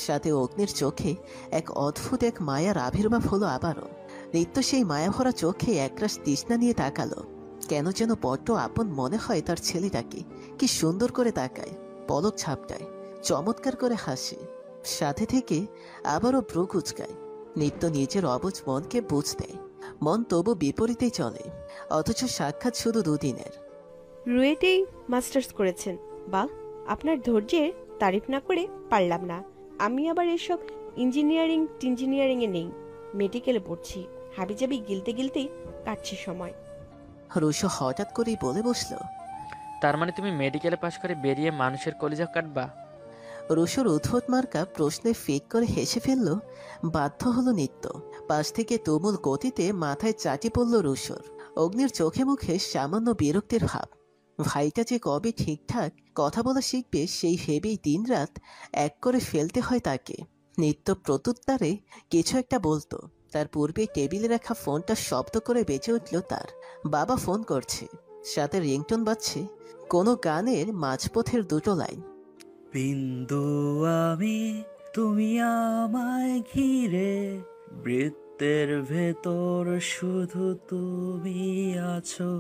সাথে অগ্নির চোখে এক অদ্ভুত এক মায়ার আবির্ভাব হলো আবারও। নিত্য সেই মায়াভরা চোখে একরাশ তৃষ্ণা নিয়ে তাকালো। কেন যেন বড্ড আপন মনে হয় তার ছেলেটাকে। কি সুন্দর করে তাকায়, পলক ঝাপটায়, চমৎকার করে হাসে, সাথে থেকে আবারও ভ্রু কুচকায়। নিত্য নিজের অবুঝ মনকে বুঝ দেয়। মন তবু বিপরীতেই চলে, অথচ সাক্ষাৎ শুধু 2 দিনের। রুয়েটেই মাস্টার্স করেছেন, বা আপনার ধৈর্যের তারিফ না করে পারলাম না। আমি আবার এসব ইঞ্জিনিয়ারিংয়ে নেই, মেডিকেলে পড়ছি। হাবিজাবি গিলতে গিলতেই কাটছে সময়। রুশো হঠাৎ করেই বলে বসল, তার মানে তুমি মেডিকেলে পাশ করে বেরিয়ে মানুষের কলিজা কাটবা? রুশোর উদ্ভট মার্কা প্রশ্নে ফেক করে হেসে ফেলল। বাধ্য হলো নিত্য। পাশ থেকে তুমুল গতিতে মাথায় চাটি পড়ল রুশোর। অগ্নির চোখে মুখে সামান্য বিরক্তির ভাব। ভাইটা যে কবে ঠিকঠাক কথা বলা শিখবে সেই ভেবেই দিনরাত এক করে ফেলতে হয় তাকে। নিত্য প্রত্যুত্তরে কিছু একটা বলতো, তার পূর্বে টেবিলে রাখা ফোনটা শব্দ করে বেজে উঠল তার। বাবা ফোন করছে, সাথে রিংটোন বাজছে কোনো গানের মাঝপথের 2টো লাইন। বিন্দু আমি, তুমি আমায় ঘিরে, বৃত্তের ভেতর শুধু তুমি আছো।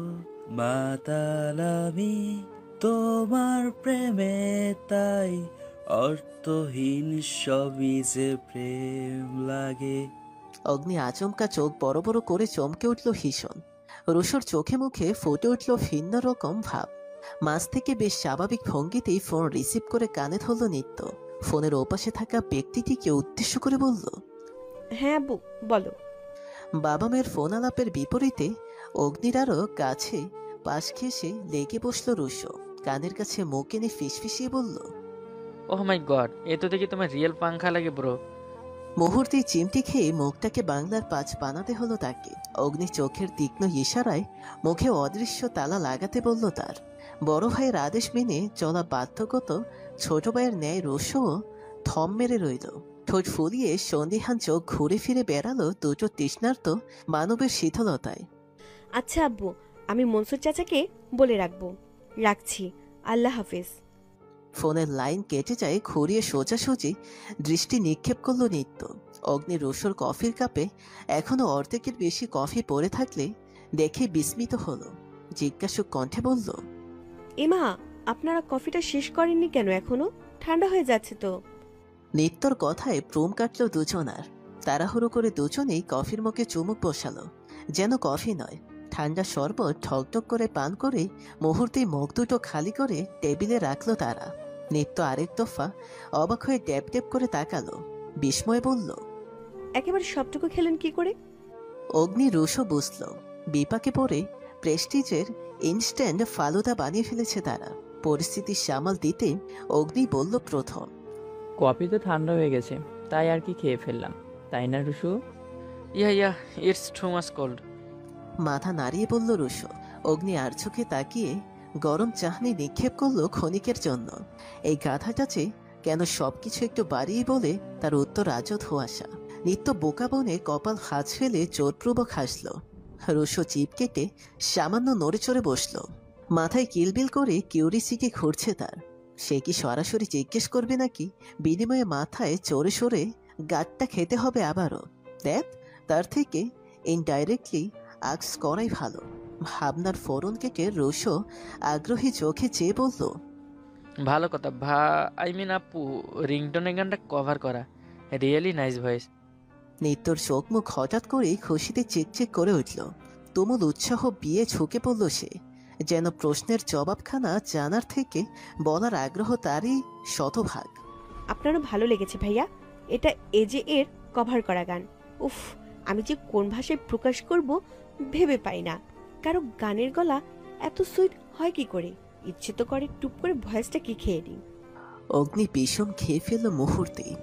মাতাল আমি তোমার প্রেমে, তাই অর্থহীন সবই যে প্রেম লাগে। অগ্নি আচমকা চোখ বড় বড় করে চমকে উঠল ভীষণ। রুশোর চোখে মুখে ফুটে উঠল ভিন্ন রকম ভাব। মাঝ থেকে বেশ স্বাভাবিক ভঙ্গিতেই ফোন রিসিভ করে কানে ধরল নিত্য। ফোনের ওপাশে থাকা ব্যক্তিটিকে উদ্দেশ্য করে বলল, হ্যাঁ আব্বু বলো। বাবা মেয়ের ফোন আলাপের বিপরীতে অগ্নির আরও কাছে পাশ ঘেঁষে লেগে বসল রুশো। কানের কাছে মুখ এনে ফিসফিসিয়ে বলল, ওহ মাই গড, এ তো দেখি তোমার রিয়েল পাংখা লাগে ব্রো। মুহূর্তেই চিমটি খেয়ে মুখটাকে বাংলার 5 বানাতে হলো তাকে। অগ্নি চোখের তীক্ষ্ণ ইশারায় মুখে অদৃশ্য তালা লাগাতে বলল তার। বড় ভাইয়ের আদেশ মেনে চলা বাধ্যগত ছোট ভাইয়ের ন্যায় রুশোও থম মেরে রইল। ঠোঁট ফুলিয়ে সন্দিহান চোখ ঘুরে ফিরে বেড়ালো 2টো তৃষ্ণার্ত মানবের শীতলতায়। আচ্ছা আব্বু, আমি মনসুর চাচাকে বলে রাখবো। রাখছি, আল্লাহ হাফেজ। ফোনের লাইন কেটে যায়, ঘুরিয়ে সোজাসুজি দৃষ্টি নিক্ষেপ করলো নিত্য। অগ্নি রসুর কফির কাপে এখনো অর্ধেকের বেশি কফি পড়ে থাকলে দেখে বিস্মিত হলো। জিজ্ঞাসু কণ্ঠে বলল, এমা, আপনারা কফিটা শেষ করেননি কেন এখনো? ঠান্ডা হয়ে যাচ্ছে তো। নিত্যর কথায় প্রম কাটল দুজনার। তাড়াহুড়ো করে দুজনেই কফির মুখে চুমুক বসালো। যেন কফি নয়, ঠান্ডা শরবত ঠকঠক করে পান করে মুহূর্তেই মুখ দুটো খালি করে টেবিলে রাখলো তারা। নিত্য আরেক দফা অবাক হয়ে ড্যাপ ড্যাপ করে তাকালো, বিস্ময়ে বলল, একেবারে সবটুকু খেলেন কি করে? অগ্নি রুশো বুঝল বিপাকে পড়ে প্রেস্টিজের ইনস্ট্যান্ট ফালুদা বানিয়ে ফেলেছে তারা। পরিস্থিতি সামাল দিতে অগ্নি বলল প্রথম, কফি তো ঠান্ডা হয়ে গেছে, তাই আর কি খেয়ে ফেললাম, তাই না Rushu? Yeah it's too much cold. মাথা নাড়িয়ে বলল রুশো। অগ্নি আর চোখে তাকিয়ে গরম চাহনি নিক্ষেপ করলো ক্ষণিকের জন্য। এই গাধাটা যে কেন সবকিছু একটু বাড়িয়ে বলে তার উত্তর আজও ধোঁয়াশা। নিত্য বোকা বনে কপাল হাত ফেলে জোরপূর্বক হাসল। রুশো চিপ কেটে সামান্য নড়ে চড়ে বসল। মাথায় কিলবিল করে কিউরিসিটি ঘুরছে তার। সে কি সরাসরি জিজ্ঞেস করবে নাকি বিনিময়ে মাথায় চড়ে সরে গাটটা খেতে হবে আবারও? দেখ, তার থেকে ইনডাইরেক্টলি আক্স করাই ভালো। ভাবনার ফোরন কেটে রুশো আগ্রহী চোখে চেয়ে বলল, ভালো কথা। আই মিন আপু, রিংটোনের গানটা কভার করা, রিয়েলি নাইস ভয়েস। নিত্যর চোখ মুখ হঠাৎ করেই খুশিতে চিকচিক করে উঠল। তুমুল উৎসাহ বিয়ে ঝুঁকে পড়ল সে, যেন প্রশ্নের জবাবখানা জানার থেকে বলার আগ্রহ তারই শতভাগ। আপনারও ভালো লেগেছে ভাইয়া। এটা এজে এর কভার করা গান। উফ, আমি যে কোন ভাষায় প্রকাশ করব ভেবে পাই না। কারো গানের গলা এত সুইট হয় কি করে? ইচ্ছে তো করে টুপ করে ভয়েসটা কি খেয়ে নিই। অগ্নি বিষম খেয়ে ফেলল মুহূর্তেই।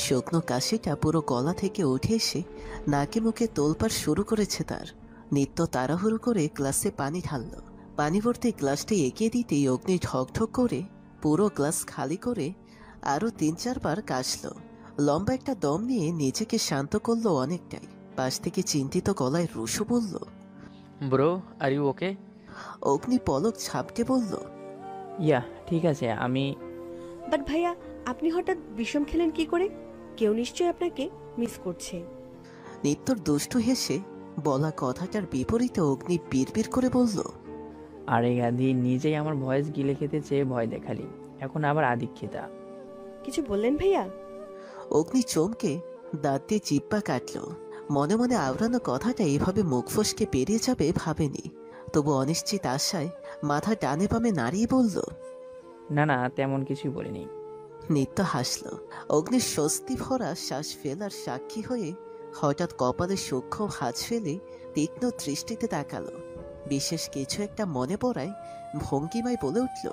শুকনো কাশিটা পুরো গলা থেকে উঠে এসে নাকে মুখে তোলপাড় শুরু করেছে তার। নিত্য তাড়াহুড়ো করে গ্লাসে পানি ঢালল। পানি ভর্তি গ্লাসটা এগিয়ে দিতেই অগ্নি ঠকঠক করে পুরো গ্লাস খালি করে আরো 3-4 বার কাশল। লম্বা একটা দম নিয়ে নিজেকে শান্ত করলো অনেকটাই। পাশ থেকে চিন্তিত গলায় রুশো বলল, ব্রো, আর ইউ ওকে? অগ্নি পলক ঝাপটে বলল, ইয়া ঠিক আছে, আমি। বাট ভাইয়া, আপনি হঠাৎ বিষম খেলেন কি করে? কেউ নিশ্চয়ই আপনাকে মিস করছে। নিত্যর দুষ্টু হেসে বলা কথাটার বিপরীতে অগ্নি বিড়বিড় করে বলল, আরে গাধি, নিজেই আমার ভয়েস গিলে খেতে চেয়ে ভয় দেখালি, এখন আবার আদিক্ষিতা। কিছু বললেন ভাইয়া? অগ্নি চমকে দাঁত দিয়ে জিব্বা কাটল। মনে মনে আওড়ানো কথাটা এভাবে মুখ ফসকে পেরিয়ে যাবে ভাবেনি। তবু অনিশ্চিত আশায় মাথা ডানে বামে নাড়িয়ে বলল, না না, তেমন কিছুই বলিনি। নিত্য হাসল। অগ্নির স্বস্তি ভরা শ্বাস ফেলার সাক্ষী হয়ে হঠাৎ কপালে সূক্ষ্ম হাত ফেলে তীক্ষ্ণ দৃষ্টিতে তাকালো। বিশেষ কিছু একটা মনে পড়ায় ভঙ্গিমায় বলে উঠল,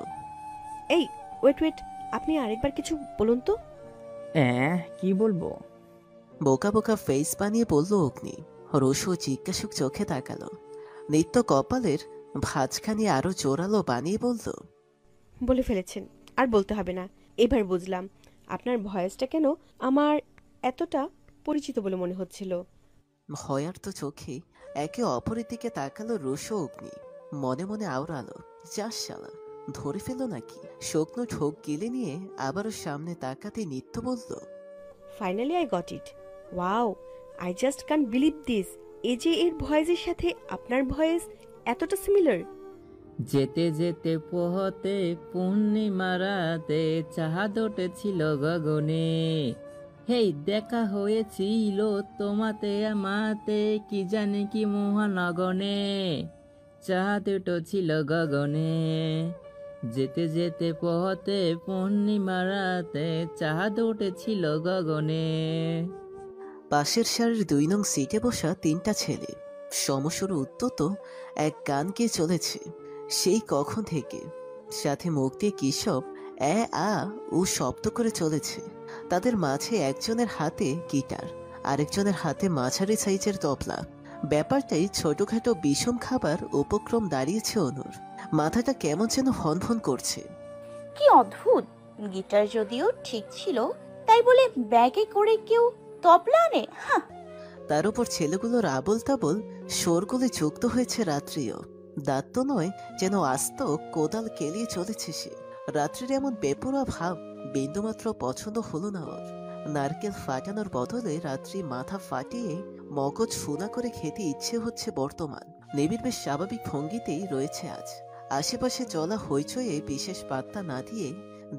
এই ওয়েট, আপনি আরেকবার কিছু বলুন তো। হ্যাঁ, কি বলবো? বোকা বোকা ফেস বানিয়ে বলল অগ্নি। রসু জিজ্ঞাসুক চোখে তাকালো। নিত্য কপালের ভাঁজখানি আরো জোরালো বানিয়ে বলল, বলে ফেলেছেন, আর বলতে হবে না। এবার বুঝলাম আপনার ভয়েসটা কেন আমার এতটা পরিচিত বলে মনে হচ্ছিল। ভয়ার তো চোখে একে অপরের দিকে তাকালো রসু অগ্নি। মনে মনে আওড়ালো, যাস শালা, ধরে ফেলো নাকি? শুকনো ঠোক গিলে নিয়ে আবারও সামনে তাকাতে নিত্য বলল, finally I got it. Wow, I just can believe this. এই যে এর ভয়েসের সাথে আপনার ভয়েস এতটা সিমিলার। যেতে যেতে পথে পূর্ণিমা রাতে চাঁদ উঠেছিল গগনে, হেই দেখা হয়েছিল তোমাতে আমাতে, কি জানি কি মহানগনে, চাঁদ উঠেছিল গগনে। যেতে যেতে পথে পূর্ণিমা রাতে চাঁদ উঠেছিল গগনে। পাশের সারির 2 নং সিটে বসা 3টা ছেলে সমস্যর উদ্যত এক গান গেয়ে চলেছে সেই কখন থেকে। সাথে মুখ দিয়ে কি সব আ ও শব্দ করে চলেছে। তাদের মাঝে একজনের হাতে গিটার, আরেকজনের হাতে মাঝারি সাইজের তবলা। ব্যাপারটাই ছোটখাটো বিষম খাবার উপক্রম দাঁড়িয়েছে অনুর। মাথাটা কেমন যেন হনহন করছে। কি অদ্ভুত! গিটার যদিও ঠিক ছিল, তাই বলে ব্যাগে করে কেউ তবলা আনে? তার উপর ছেলেগুলোর আবল তাবল শোরগোলে যুক্ত হয়েছে রাত্রিও। দাঁত তো নয়, যেন আস্ত কোদাল কেলিয়ে চলেছে সে। রাত্রির এমন বেপরোয়া ভাব বিন্দুমাত্র পছন্দ হলো না ওর। নারকেল ফাটানোর বদলে রাত্রি মাথা ফাটিয়ে মগজ ফুনা করে খেতে ইচ্ছে হচ্ছে বর্তমান। নিবিড় বেশ স্বাভাবিক ভঙ্গিতেই রয়েছে আজ। আশেপাশে চলা হইচয়ে বিশেষ পাত্তা না দিয়ে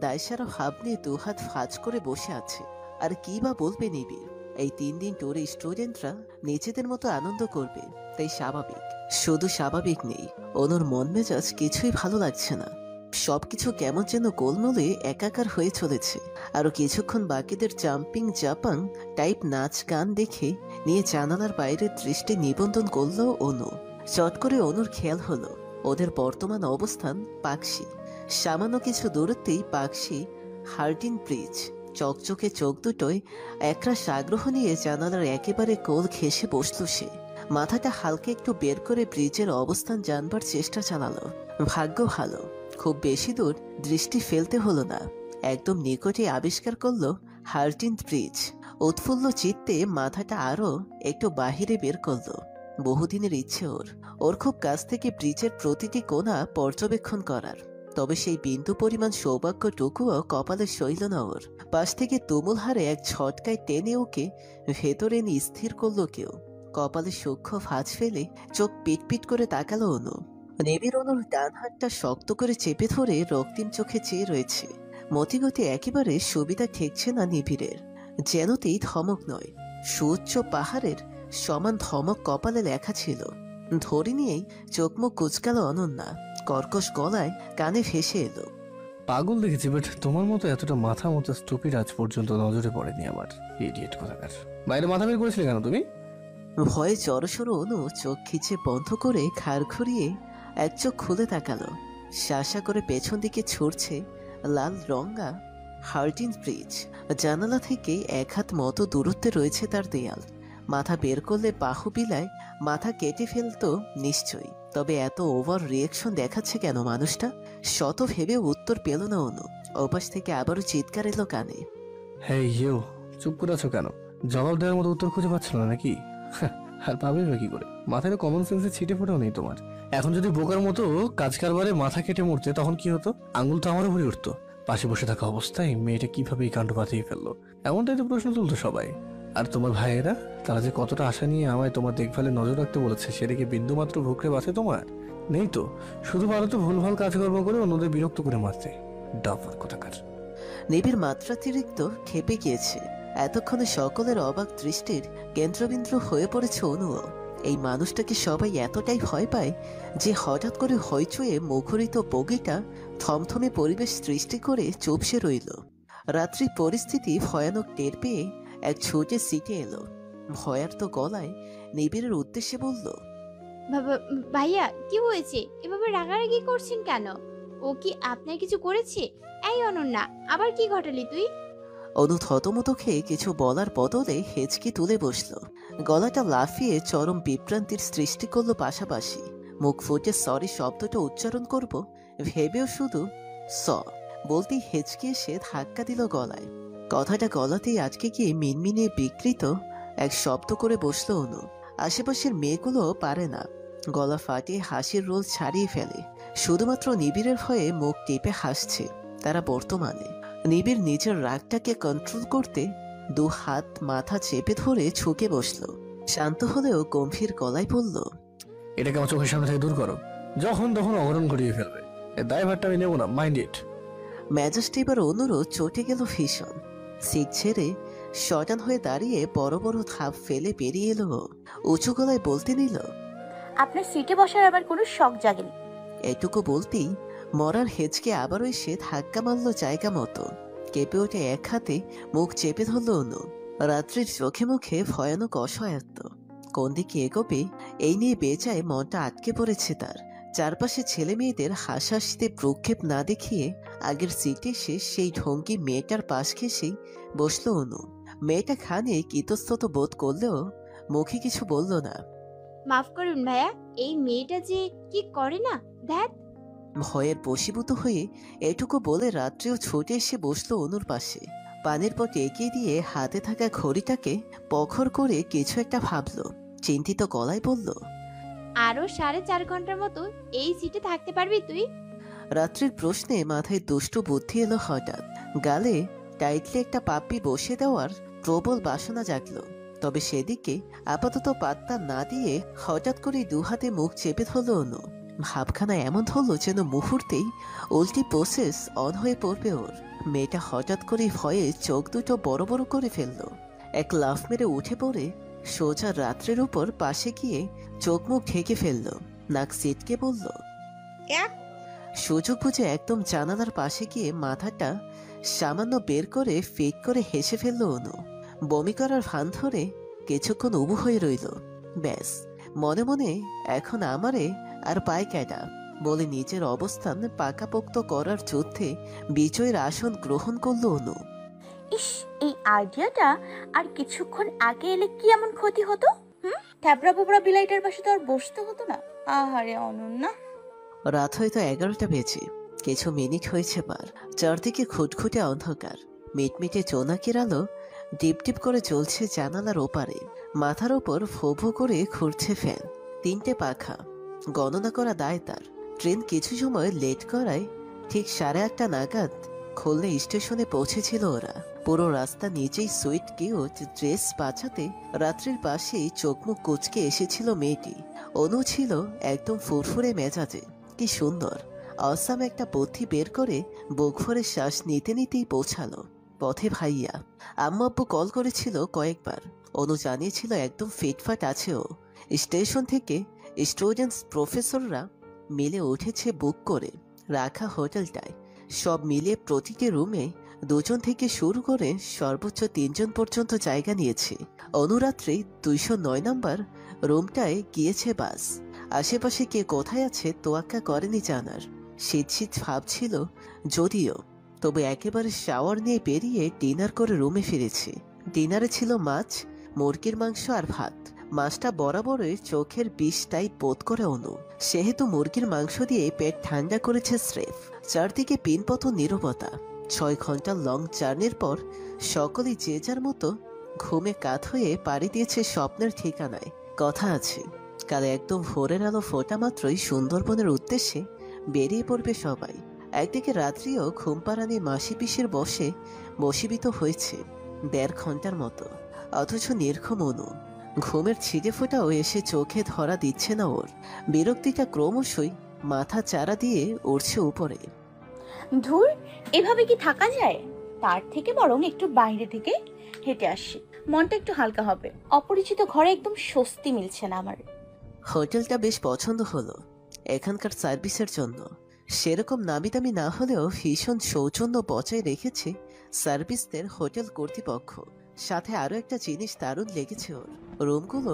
দায়সারা ভাব নিয়ে দুহাত ফাজ করে বসে আছে। আর কি বা বলবে নিবিড়? এই 3 দিন ট্যুরে স্টুডেন্টরা নিজেদের মতো আনন্দ করবে, তাই স্বাভাবিক। শুধু স্বাভাবিক নেই, অনুর মন মেজাজ কিছুই ভালো লাগছে না। সবকিছু কেমন যেন গোলমলে একাকার হয়ে চলেছে। আরো কিছুক্ষণ বাকিদের জাম্পিং জাপাং টাইপ নাচ গান দেখে নিয়ে জানালার বাইরে দৃষ্টি নিবন্ধন করল অনু। চট করে অনুর খেয়াল হলো ওদের বর্তমান অবস্থান পাকশি। সামান্য কিছু দূরত্বেই পাকশি হার্ডিন ব্রিজ। চকচকে চোখ দুটোয় একরাশ আগ্রহ নিয়ে জানালার একেবারে কোল ঘেঁষে বসল সে। মাথাটা হালকা একটু বের করে ব্রিজের অবস্থান জানবার চেষ্টা চালালো। ভাগ্য ভালো, খুব বেশি দূর দৃষ্টি ফেলতে হলো না। একদম নিকটে আবিষ্কার করলো হার্টিন ব্রিজ। উৎফুল্ল চিত্তে মাথাটা আরো একটু বাহিরে বের করলো। বহুদিনের ইচ্ছে ওর খুব কাছ থেকে ব্রিজের প্রতিটি কোণা পর্যবেক্ষণ করার। তবে সেই বিন্দু পরিমাণ সৌভাগ্যটুকুও কপালে সইল না ওর। পাশ থেকে তুমুল হারে এক ঝটকায় টেনে ওকে ভেতরে নিয়ে স্থির করলো কেউ। কপালে সূক্ষ্ম ফাঁজ ফেলে চোখ পিটপিট করে তাকালো অনু। নিবিড় অনুর ডান হাতটা শক্ত করে চেপে ধরে রক্তিম চোখে চেয়ে রয়েছে। মতিগতি একেবারে সুবিধা ঠেকছে না নিবিড়ের। যেনতেই ধমক নয়, সুউচ্চ পাহাড়ের সমান ধমক কপালে লেখা ছিল। ধরে নিয়েই চোখ মুখ কুচকালো অনন্যা। কর্কশ গলায় কানে ভেসে এলো, পাগল দেখেছি, বাট তোমার মতো এতটা মাথা মতো স্টুপিড আজ পর্যন্ত নজরে পড়েনি আমার। ইডিয়েট কোথাকার। বাইরে মাথা বের করেছিলে কেন তুমি? ভয়ে জড়সড় অনু চোখ খিচে বন্ধ করে ঘাড় ঘুরিয়ে এক চোখ খুলে তাকালো। শাসা করে পেছন দিকে ছুটছে লাল রঙা হার্টিন ব্রিজ। জানালা থেকে 1 হাত মতো দূরত্বে রয়েছে তার দেয়াল। মাথা বের করলে বাহু বিলায় মাথা কেটে ফেলতো নিশ্চয়ই। তবে এত ওভার রিয়েকশন দেখাচ্ছে কেন মানুষটা? শত ভেবে উত্তর পেল না অনু। ওপাশ থেকে আবারও চিৎকার এলো কানে, হ্যাঁ ইউ, চুপ করে আছো কেন? জবাব দেওয়ার মতো উত্তর খুঁজে পাচ্ছিল না নাকি? আর পাবে বা কি করে? মাথায় কমন সেন্সে ছিটে ফোটাও নেই তোমার। এখন যদি বোকার মতো কাজ কারবারে মাথা কেটে মরতে, তখন কি হতো? আঙুল তো আমারও ভরে উঠতো। পাশে বসে থাকা অবস্থায় মেয়েটা কিভাবে এই কাণ্ড বাঁধিয়ে ফেললো, এমনটাই তো প্রশ্ন তুলতো সবাই। আর তোমার ভাইয়েরা, তারা যে কতটা আশা নিয়ে আমায় তোমার দেখভালে নজর রাখতে বলেছে, সেটাকে বিন্দুমাত্র ভুকরে বাঁচে তোমার নেই তো। শুধু পারো তো ভুলভাল কাজকর্ম করে অন্যদের বিরক্ত করে মারতে। ডাফার কোথাকার। নিবিড় মাত্রাতিরিক্ত খেপে গিয়েছে। এতক্ষণে সকলের অবাক দৃষ্টির কেন্দ্রবিন্দু হয়ে পড়েছে অনুও। এই মানুষটাকে সবাই এতটাই ভয় পায় যে হঠাৎ করে হইচয়ে মুখরিত বগিটা থমথমে পরিবেশ সৃষ্টি করে চুপসে রইল। রাত্রি পরিস্থিতি ভয়ানক টের পেয়ে এক ছুটে সিটে এলো। ভয়ার্ত গলায় নিবিড়ের উদ্দেশ্যে বলল, ভাইয়া কি হয়েছে? এভাবে রাগারাগি করছেন কেন? ও কি আপনার কিছু করেছে? এই অনন্যা, আবার কি ঘটালি তুই? অনু থতমত খেয়ে কিছু বলার বদলে হেঁচকি তুলে বসল। গলাটা লাফিয়ে চরম বিভ্রান্তির সৃষ্টি করলো। পাশাপাশি মুখ ফুটে সরি শব্দটা উচ্চারণ করব ভেবেও শুধু স বলতেই হেঁচকি এসে ধাক্কা দিল গলায়। কথাটা গলাতেই আজকে গিয়ে মিনমিনে বিকৃত এক শব্দ করে বসল অনু। আশেপাশের মেয়েগুলো পারে না, গলা ফাটিয়ে হাসির রোল ছাড়িয়ে ফেলে। শুধুমাত্র নিবিড়ের ভয়ে মুখ টিপে হাসছে তারা বর্তমানে। নিবিড় নিজের রাগটাকে কন্ট্রোল করতে 2 হাত মাথা চেপে ধরে ঝুঁকে বসলো। শান্ত হলেও গম্ভীর গলায় বলল, এটাকে আমার চোখের সামনে থেকে দূর করো। যখন তখন অঘটন ঘটিয়ে ফেলবে, এর দায়ভারটা আমি নেবো না, মাইন্ড ইট। মেজাজটা এবার অনুরও চটে গেল ভীষণ। সিট ছেড়ে শটান হয়ে দাঁড়িয়ে বড় বড় ধাপ ফেলে বেরিয়ে এলো। উঁচু গলায় বলতে নিল, আপনার সিটে বসার আবার কোনো শখ জাগেনি? এটুকু বলতেই মরার হেঁচকে আবারও এসে ধাক্কা মারল জায়গা মতো। কেঁপে ওঠে এক হাতে মুখ চেপে ধরল অনু। রাত্রির চোখে মুখে ভয়ানক অসহায়ত্ব। কোন দিকে এগোবে এই নিয়ে বেচায় মনটা আটকে পড়েছে তার। চারপাশে ছেলে মেয়েদের হাসাহাসিতে প্রক্ষেপ না দেখিয়ে আগের সিটে এসে সেই ঢঙ্গি মেয়েটার পাশ ঘেঁষেই বসল অনু। মেয়েটা খানে ইতস্তত বোধ করলেও মুখে কিছু বলল না। মাফ করুন ভাইয়া, এই মেয়েটা যে কি করে না দেখ। ভয়ের বশীভূত হয়ে এটুকু বলে রাত্রেও ছুটে এসে বসলো অনুর পাশে। পানির পট এগিয়ে দিয়ে হাতে থাকা ঘড়িটাকে পখর করে কিছু একটা ভাবল। চিন্তিত গলায় বলল, আরো 4.5 ঘন্টার মতো এই সিটে থাকতে পারবি তুই? রাত্রির প্রশ্নে মাথায় দুষ্টু বুদ্ধি এলো হঠাৎ। গালে টাইটলি একটা পাপ্পি বসে দেওয়ার প্রবল বাসনা জাগলো, তবে সেদিকে আপাতত পাত্তা না দিয়ে হঠাৎ করে দুহাতে মুখ চেপে ধরল অনু। ভাবখানা এমন ধরল যেন মুহূর্তেই উল্টি প্রসেস অন হয়ে পড়বে ওর। মেয়েটা হঠাৎ করে ভয়ে চোখ দুটো বড় বড় করে ফেলল। এক লাফ মেরে উঠে পড়ে সোজা রাত্রের উপর পাশে গিয়ে চোখ মুখ ঢেকে ফেলল। নাক সিটকে বলল, সুযোগ বুঝে একদম জানালার পাশে গিয়ে মাথাটা সামান্য বের করে ফেক করে হেসে ফেলল অনু। বমি করার ভান ধরে কিছুক্ষণ উবু হয়ে রইল। ব্যাস, মনে মনে এখন আমারে আর পায় ক্যাডা বলে নিজের অবস্থান পাকাপোক্ত করার যুদ্ধে বিজয়ের আসন গ্রহণ করল অনু। ইস, এই আইডিয়াটা আর কিছুক্ষণ আগে এলে কি এমন ক্ষতি হতো? ট্যাবরা বোবরা বিলাইটার পাশে তো আর বসতে হতো না। আহারে অনন্যা। রাত হয়তো 11টা বেজে কিছু মিনিট হয়েছে। বার চারদিকে খুটখুটে অন্ধকার, মিটমিটে জোনাকির আলো ডিপ ডিপ করে চলছে জানালার ওপারে। মাথার ওপর ভো ভো করে ঘুরছে ফ্যান, 3টে পাখা। গণনা করা দায় তার। ট্রেন কিছু সময় লেট করায় ঠিক 8:30 নাগাদ খুলনা স্টেশনে পৌঁছেছিল ওরা। পুরো রাস্তা নিজেই সুইট কিউট ড্রেস বাঁচাতে রাত্রির পাশেই চোখ মুখ কুচকে এসেছিল মেয়েটি। অনু ছিল একদম ফুরফুরে মেজাজে। কি সুন্দর অসাম একটা বুদ্ধি বের করে বুক ভরে শ্বাস নিতে নিতেই পৌঁছালো। পথে ভাইয়া আম্মু আব্বু কল করেছিল কয়েকবার। অনু জানিয়েছিল একদম ফিটফাট আছে ও। স্টেশন থেকে স্টুডেন্টস প্রফেসররা মিলে উঠেছে বুক করে রাখা হোটেলটায়। সব মিলিয়ে প্রতিটি রুমে 2 জন থেকে শুরু করে সর্বোচ্চ 3 জন পর্যন্ত জায়গা নিয়েছে। অনুরাত্রি 209 নম্বর রুমটায় গিয়েছে বাস। আশেপাশে কে কোথায় আছে তোয়াক্কা করেনি জানার। শীত শীত ভাবছিল যদিও, তবে একেবারে শাওয়ার নিয়ে বেরিয়ে ডিনার করে রুমে ফিরেছে। ডিনারে ছিল মাছ, মুরগির মাংস আর ভাত। মাছটা বরাবরই চোখের বিষটাই বোধ করে অনু, সেহেতু মুরগির মাংস দিয়ে পেট ঠান্ডা করেছে স্রেফ। চারদিকে পিনপত নীরবতা। 6 ঘন্টার লং জার্নির পর সকলেই যে যার মতো ঘুমে কাত হয়ে পাড়ি দিয়েছে স্বপ্নের ঠিকানায়। কথা আছে কাল একদম ভোরের আলো ফোটা মাত্রই সুন্দরবনের উদ্দেশ্যে বেরিয়ে পড়বে সবাই। একদিকে রাত্রিও ঘুমপাড়ানি মাসি পিসের বসে বশীভূত হয়েছে 1.5 ঘন্টার মতো, অথচ নির্ঘুম অনু। ঘুমের ছিটে ফোটাও এসে চোখে ধরা দিচ্ছে না ওর। বিরক্তিটা ক্রমশই মাথা চারা দিয়ে উঠছে উপরে। ধুর, এভাবে কি থাকা যায়? তার থেকে বরং একটু বাইরে থেকে হেঁটে আসি, মনটা একটু হালকা হবে। অপরিচিত ঘরে একদম স্বস্তি মিলছে না আমার। হোটেলটা বেশ পছন্দ হলো এখানকার সার্ভিসের জন্য। সেরকম নামি দামি না হলেও ভীষণ সৌজন্য বজায় রেখেছে সার্ভিসদের হোটেল কর্তৃপক্ষ। সাথে আরো একটা জিনিস দারুণ লেগেছে ওর, রুমগুলো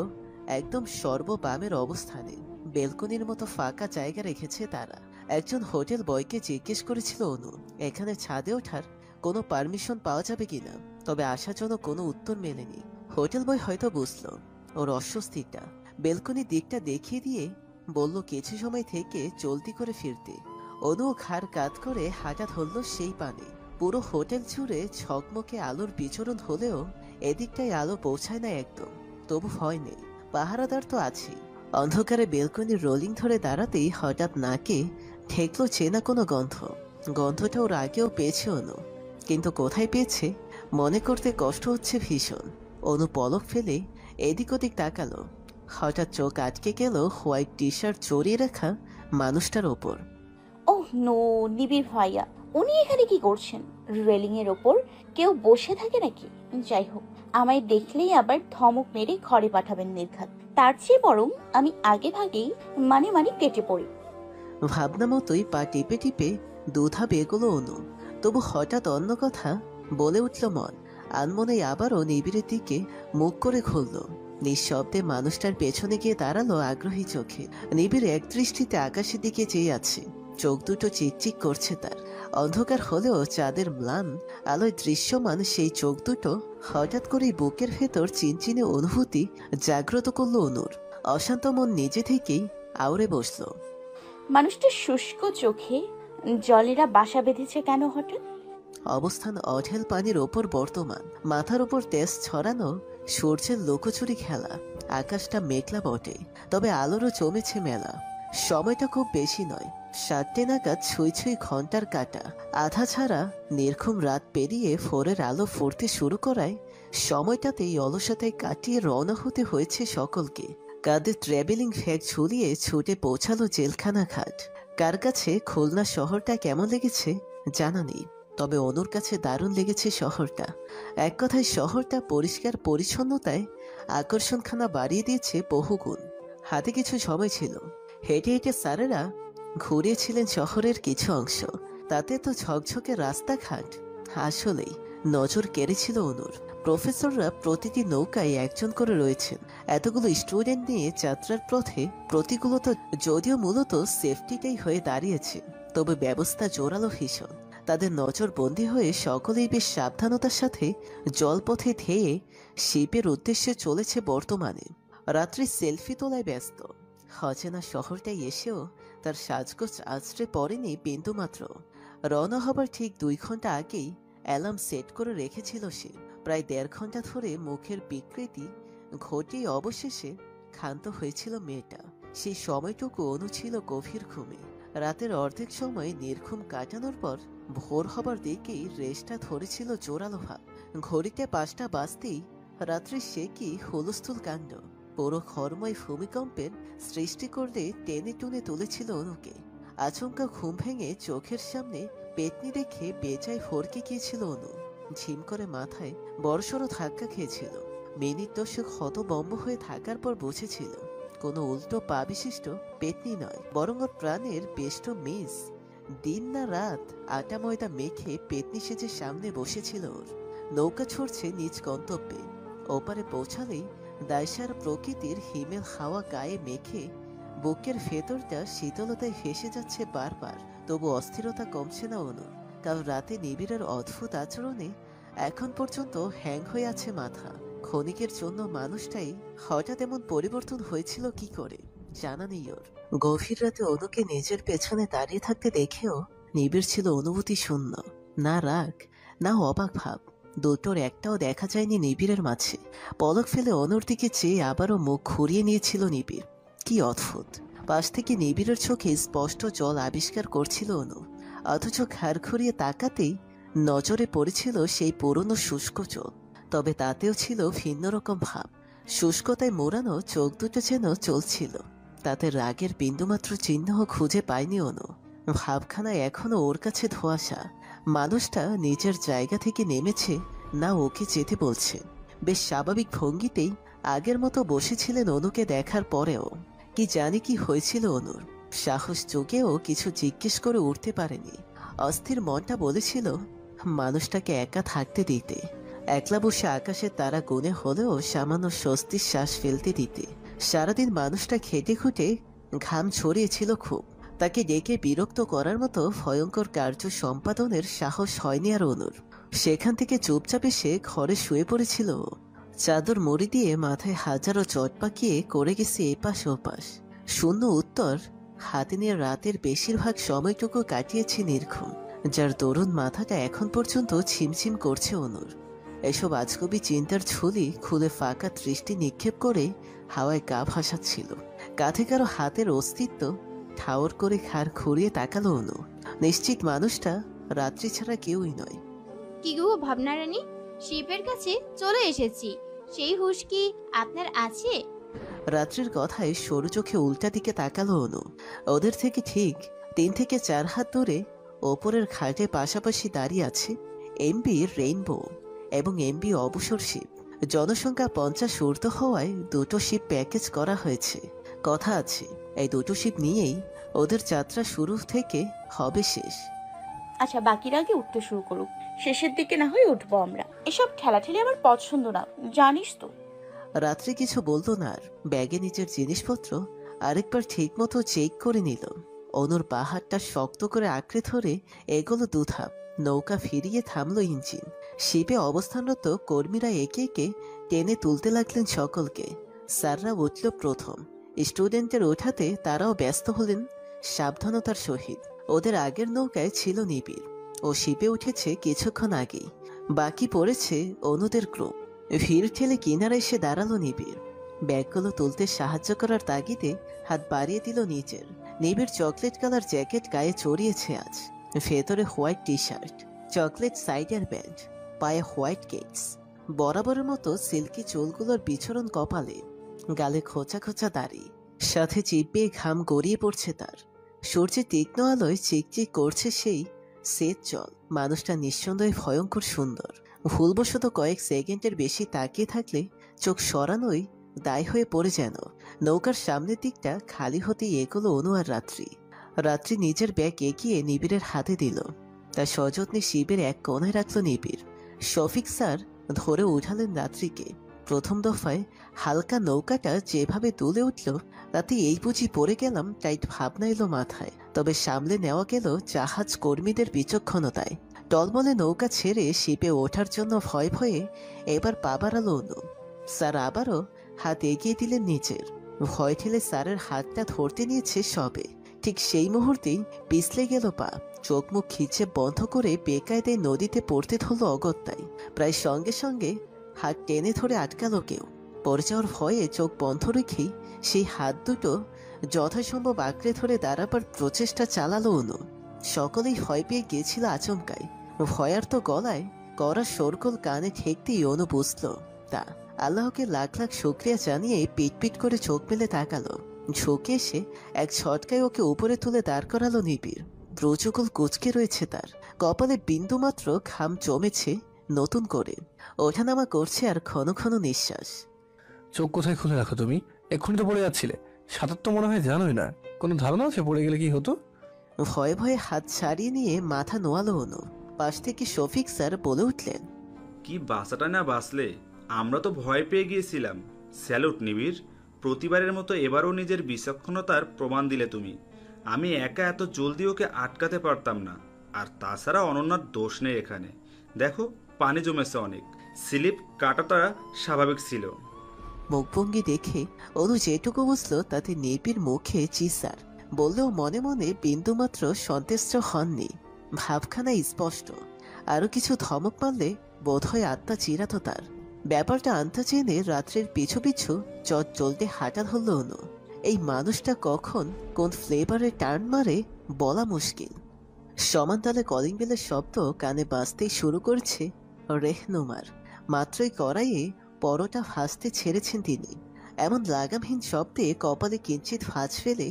একদম সর্ববামের অবস্থানে। বেলকনির মতো ফাঁকা জায়গা রেখেছে তারা। একজন হোটেল বয়কে জিজ্ঞেস করেছিল অনু এখানে ছাদে ওঠার কোনো পারমিশন পাওয়া যাবে কিনা, তবে আশাজনক কোনো উত্তর মেলেনি। হোটেল বয় হয়তো বুঝলো ওর অস্বস্তিটা, বেলকনির দিকটা দেখিয়ে দিয়ে বলল কিছু সময় থেকে চলতি করে ফিরতে। অনু ঘাড় কাত করে হাঁটা ধরল সেই পানে। পুরো হোটেল জুড়ে ঝকমকে আলোর বিচরণ হলেও এদিকটায় আলো পৌঁছায় না একদম। তবু ভয় নেই, পাহারাদার তো আছেই। অন্ধকারে বেলকনির রোলিং ধরে দাঁড়াতেই হঠাৎ নাকে ঠেকলো চেনা কোনো গন্ধ। গন্ধটা ওর আগেও পেয়েছে অনু, কিন্তু কোথায় পেয়েছে মনে করতে কষ্ট হচ্ছে ভীষণ। অনু পলক ফেলে এদিক ওদিক তাকালো। হঠাৎ চোখ আটকে গেল হোয়াইট টি শার্ট জড়িয়ে রাখা মানুষটার ওপর। ওহ নো, নিবিড় ভাইয়া, উনি এখানে কি করছেন? রেলিং এর ওপর কেউ বসে থাকে নাকি? যাই হোক, আমায় দেখলেই আবার ধমক মেরে ঘরে পাঠাবেন নির্ঘাত। তার চেয়ে বরং আমি আগে ভাগেই মানে কেটে পড়ি। ভাবনা মতোই পা টিপে টিপে দুধা বেগলো অনু। তবু হঠাৎ অন্য কথা বলে উঠল মন। আনমনে আবারও নিবিড়ের দিকে মুখ করে খুলল। নিঃশব্দে মানুষটার পেছনে গিয়ে দাঁড়ালো আগ্রহী চোখে। নিবিড় এক দৃষ্টিতে আকাশের দিকে চেয়ে আছে, চোখ দুটো চিকচিক করছে তার। অন্ধকার হলেও চাঁদের ম্লান আলোয় দৃশ্যমান সেই চোখ দুটো হঠাৎ করেই বুকের ভেতর চিনচিনে অনুভূতি জাগ্রত করলো অনুর। অশান্ত মন নিজে থেকেই আউড়ে বসলো। মানুষটার শুষ্ক চোখে জলেরা বাসা বেঁধেছে কেন হঠাৎ? অবস্থান অঢেল পানির ওপর বর্তমান, মাথার ওপর তেজ ছড়ানো, সূর্যের লোকচুরি খেলা। আকাশটা মেঘলা বটে, তবে আলোরও জমেছে মেলা। সময়টা খুব বেশি নয়, 7টে নাগাদ ছুঁই ছুঁই ঘন্টার কাটা। আধা ছাড়া নির্ঘুম রাত পেরিয়ে ভোরের আলো ফুটতে শুরু করায় সময়টাতেই অলসতায় কাটিয়ে রওনা হতে হয়েছে সকলকে। কাঁধে ট্রাভেলিং ব্যাগ ঝুলিয়ে ছুটে পৌঁছালো জেলখানা ঘাট। কার কাছে খুলনা শহরটা কেমন লেগেছে জানা নেই, তবে অনুর কাছে দারুণ লেগেছে শহরটা। এক কথায় শহরটা পরিষ্কার পরিচ্ছন্নতায় আকর্ষণখানা বাড়িয়ে দিয়েছে বহুগুণ। হাতে কিছু সময় ছিল, হেঁটে হেঁটে স্যারেরা ঘুরিয়েছিলেন শহরের কিছু অংশ। তাতে তো ঝকঝকে রাস্তাঘাট আসলেই নজর কেড়েছিল অনুর। প্রফেসররা প্রতিটি নৌকায় একজন করে রয়েছেন। এতগুলো স্টুডেন্ট নিয়ে যাত্রার পথে প্রতিকূলতা যদিও মূলত সেফটিটাই হয়ে দাঁড়িয়েছে, তবে ব্যবস্থা জোরালো ভীষণ। তাদের নজর বন্দী হয়ে সকলেই বেশ সাবধানতার সাথে জলপথে ধেয়ে শিপের উদ্দেশ্যে চলেছে বর্তমানে। রাত্রি সেলফি তোলায় ব্যস্ত। অচেনা শহরটাই এসেও তার সাজগোজ আছড়ে পড়েনি বিন্দুমাত্র। রওনা হবার ঠিক 2 ঘন্টা আগেই অ্যালার্ম সেট করে রেখেছিল সে। প্রায় 1.5 ঘন্টা ধরে মুখের বিকৃতি ঘটিয়ে অবশেষে ক্ষান্ত হয়েছিল মেয়েটা। সেই সময়টুকু অনু ছিল গভীর ঘুমে। রাতের অর্ধেক সময় নির্ঘুম কাটানোর পর ভোর হবার দিকেই রেশটা ধরেছিল জোরালো ভাব। ঘড়িতে 5টা বাজতেই রাত্রি সে কি হুলস্থুল কাণ্ড পুরো ঘরময় ভূমিকম্পের সৃষ্টি করতে টেনে টুনে তুলেছিল অনুকে। আচমকা ঘুম ভেঙে চোখের সামনে পেতনি দেখে বেজায় হড়কে গিয়েছিল অনু। ঝিম করে মাথায় বড়সড় ধাক্কা খেয়েছিল। মিনিট 10 হতবম্ব হয়ে থাকার পর বুঝেছিল কোনো উল্টো পা বিশিষ্ট পেতনি নয়, বরং ওর প্রাণের বেষ্ট মিস। দিন না রাত আটা ময়দা মেখে পেতনি সেজে সামনে বসেছিল ওর। নৌকা ছড়ছে নিজ গন্তব্যে। ওপারে পৌঁছালেই দায়সার প্রকৃতির হিমেল হাওয়া গায়ে মেখে বুকের ভেতরটা শীতলতায় ভেসে যাচ্ছে বারবার। তবু অস্থিরতা কমছে না অনুর। কাল রাতে নিবিড়ের অদ্ভুত আচরণে এখন পর্যন্ত হ্যাং হয়ে আছে মাথা। ক্ষণিকের জন্য মানুষটাই হঠাৎ এমন পরিবর্তন হয়েছিল কি করে জানা নেই ওর। গভীর রাতে অনুকে নিজের পেছনে দাঁড়িয়ে থাকতে দেখেও নিবিড় ছিল অনুভূতি শূন্য। না রাগ, না অবাক ভাব, দুটোর একটাও দেখা যায়নি নিবিড়ের মাঝে। পলক ফেলে অনুর দিকে চেয়ে আবারও মুখ ঘুরিয়ে নিয়েছিল নিবিড়। কি অদ্ভুত, পাশ থেকে নিবিড়ের চোখে স্পষ্ট জল আবিষ্কার করছিল অনু। অথচ ঘাড় ঘুরিয়ে তাকাতেই নজরে পড়েছিল সেই পুরনো শুষ্ক চোখ। তবে তাতেও ছিল ভিন্ন রকম ভাব। শুষ্কতায় মোড়ানো চোখ দুটো যেন চলছিল, তাতে রাগের বিন্দুমাত্র চিহ্ন খুঁজে পায়নি অনু। ভাবখানা এখনো ওর কাছে ধোঁয়াশা। মানুষটা নিজের জায়গা থেকে নেমেছে না ওকে যেতে বলছে। বেশ স্বাভাবিক ভঙ্গিতেই আগের মতো বসেছিলেন অনুকে দেখার পরেও। কি জানি কি হয়েছিল অনুর, সাহস যোগেও কিছু জিজ্ঞেস করে উঠতে পারেনি। অস্থির মনটা বলেছিল মানুষটাকে একা থাকতে দিতে, একলা বসে আকাশের তারা গুনে হলেও সামান্য স্বস্তির শ্বাস ফেলতে দিতে। সারাদিন মানুষটা খেটে খুঁটে ঘাম ছড়িয়েছিল খুব। তাকে ডেকে বিরক্ত করার মতো ভয়ঙ্কর কার্য সম্পাদনের সাহস হয়নি আর অনুর। সেখান থেকে চুপচাপ এসে ঘরে শুয়ে পড়েছিল। চাদর মুড়ি দিয়ে মাথায় হাজারো চট পাকিয়ে করে গেছে এপাশ ওপাশ। শূন্য উত্তর হাতে নিয়ে রাতের বেশিরভাগ সময়টুকু কাটিয়েছে নির্ঘুম, যার তরুণ মাথাটা এখন পর্যন্ত ছিমছিম করছে অনুর। এসব আজগবি চিন্তার ঝুলি খুলে ফাঁকা দৃষ্টি নিক্ষেপ করে হাওয়ায় গা ভাসাচ্ছিল। কাঁধে কারো হাতের অস্তিত্ব ঠাওর করে ঘাড় ঘুরিয়ে তাকালো অনু। নিশ্চিত মানুষটা রাত্রি ছাড়া কেউই নয়। কি গো ভাবনা রানী, শিপের কাছে চলে এসেছি, সেই হুঁশ কি আপনার আছে? রাত্রির কথায় সরু চোখে উল্টা দিকে তাকালো অনু। ওদের থেকে ঠিক 3 থেকে 4 হাত দূরে ওপরের খাটে পাশাপাশি দাঁড়িয়ে আছে এমবি রেইনবো এবং এমবি অবসর শিপ। জনসংখ্যা 50 ঊর্ধ্ব হওয়ায় দুটো শিপ প্যাকেজ করা হয়েছে। কথা আছে এই দুটো শিপ নিয়েই ওদের যাত্রা শুরু থেকে হবে শেষ। আচ্ছা, বাকিরা আগে উঠতে শুরু করুক, শেষের দিকে না হয় উঠবো আমরা। এসব ঠেলাঠেলি আমার পছন্দ না, জানিস তো। রাত্রি কিছু বলতো না আর ব্যাগে নিজের জিনিসপত্র আরেকবার ঠিক মতো চেক করে নিল। অনুর বা হাতটা শক্ত করে আঁকড়ে ধরে এগোলো 2 ধাপ। নৌকা ফিরিয়ে থামলো ইঞ্জিন। শিপে অবস্থানরত কর্মীরা একে একে টেনে তুলতে লাগলেন সকলকে। স্যাররা উঠল প্রথম। স্টুডেন্টের ওঠাতে তারাও ব্যস্ত হলেন সাবধানতার সহিত। ওদের আগের নৌকায় ছিল নিবিড়, ও শিপে উঠেছে কিছুক্ষণ আগেই। বাকি পড়েছে অনুদের গ্রুপ। ভিড় ঠেলে কিনারে এসে দাঁড়ালো নিবিড়। ব্যাগগুলো তুলতে সাহায্য করার তাগিদে হাত বাড়িয়ে দিল নিচের। নিবিড় চকলেট কালার জ্যাকেট গায়ে চড়িয়েছে আজ, ভেতরে white T shirt, chocolate cider band, পায়ে হোয়াইট কেটস, বরাবরের মতো সিল্কি চুলগুলোর বিচরণ কপালে, গালে খোঁচা খোঁচা দাড়ি, সাথে চিপে ঘাম গড়িয়ে পড়ছে তার। সূর্যের তীক্ষ্ণ আলোয় চিকচিক করছে সেই শ্বেত জল। মানুষটা নিঃসন্দেহে ভয়ঙ্কর সুন্দর। ভুলবশত কয়েক সেকেন্ডের বেশি তাকিয়ে থাকলে চোখ সরানোই দায় হয়ে পড়ে যেন। নৌকার সামনের দিকটা খালি হতেই এগোলো অনু আর রাত্রি। রাত্রি নিজের ব্যাগ এগিয়ে নিবিড়ের হাতে দিল। তার সযত্নে শিবের এক কোণায় রাখল নিবিড়। শফিক স্যার ধরে উঠালেন রাত্রিকে। প্রথম দফায় হালকা নৌকাটা যেভাবে দুলে উঠল তাতে এই বুঝি পড়ে গেলাম টাইট ভাবনা এলো মাথায়। তবে সামলে নেওয়া গেল জাহাজ কর্মীদের বিচক্ষণতায়। টলমলে নৌকা ছেড়ে শিপে ওঠার জন্য ভয়ে ভয়ে এবার পা বাড়ালো অনু। স্যার আবারও হাত এগিয়ে দিলেন নিচের। ভয় ঠেলে স্যারের হাতটা ধরতে নিয়েছে সবে, ঠিক সেই মুহূর্তেই পিছলে গেল পা। চোখ মুখ খিচে বন্ধ করে বেকায়দায় নদীতে পড়তে ধরল অগত্যায়। প্রায় সঙ্গে সঙ্গে হাত টেনে ধরে আটকালো কেউ। পড়ে যাওয়ার ভয়ে চোখ বন্ধ রেখেই সেই হাত দুটো যথাসম্ভব আঁকড়ে ধরে দাঁড়াবার প্রচেষ্টা চালালো অনু। সকলেই ভয় পেয়ে গিয়েছিল আচমকায়। ভয়ার্ত গলায় করা শোরগোল কানে ঠেকতেই অনু বুঝল তা। আল্লাহকে লাখ লাখ শুকরিয়া জানিয়ে পিট করে চোখ মেলে তাকালো। ঝুঁকে এসে এক ছটকায় ওকে উপরে তুলে দাঁড় করালো নিবিড়। ব্রুচুকুল কুচকে রয়েছে তার, কপালে বিন্দুমাত্র ঘাম জমেছে নতুন করে। ওঠানামা করছে আর ঘন ঘন নিঃশ্বাস। চোখ কোথায় খুলে রাখো তুমি? এক্ষুনি তো পড়ে যাচ্ছিলে। সাঁতার তো মনে হয় জানোই না। কোনো ধারণা আছে পড়ে গেলে কি হতো? ভয়ে ভয়ে হাত ছাড়িয়ে নিয়ে মাথা নোয়ালো অনু। পাশ থেকে শফিক স্যার বলে উঠলেন, কি বাঁচাটা না বাঁচলে? আমরা তো ভয় পেয়ে গিয়েছিলাম। স্যালুট নিবিড়, প্রতিবারের মতো এবারও নিজের বিচক্ষণতার প্রমাণ দিলে তুমি। আমি একা এত জলদি ওকে আটকাতে পারতাম না। আর তাছাড়া অনন্যার দোষ নেই এখানে। দেখো পানি জমেছে অনেক, স্লিপ কাটাটা স্বাভাবিক ছিল। মুখভঙ্গি দেখে অনু যেটুকু বুঝলো তাতে নিবিড় মুখে চিৎসার। বললেও মনে মনে বিন্দুমাত্র সন্তুষ্ট হননি। ভাবখানা স্পষ্ট। আরো কিছু ধমক মারলে বোধহয় আত্মা চিরাত তার। ব্যাপারটা আনতে চেনে রাত্রের পিছু পিছু চলতে হাঁটা ধরল অনু। এই মানুষটা কখন কোন ফ্লেভারে টার্ন মারে বলা মুশকিল। সমান তালে কলিং বেলের শব্দ কানে বাজতেই শুরু করছে রেহনুমার। মাত্রই কড়াইয়ে পরোটা ভাজতে ছেড়েছেন তিনি। এমন লাগামহীন শব্দে কপালে কিঞ্চিত ভাঁজ ফেলে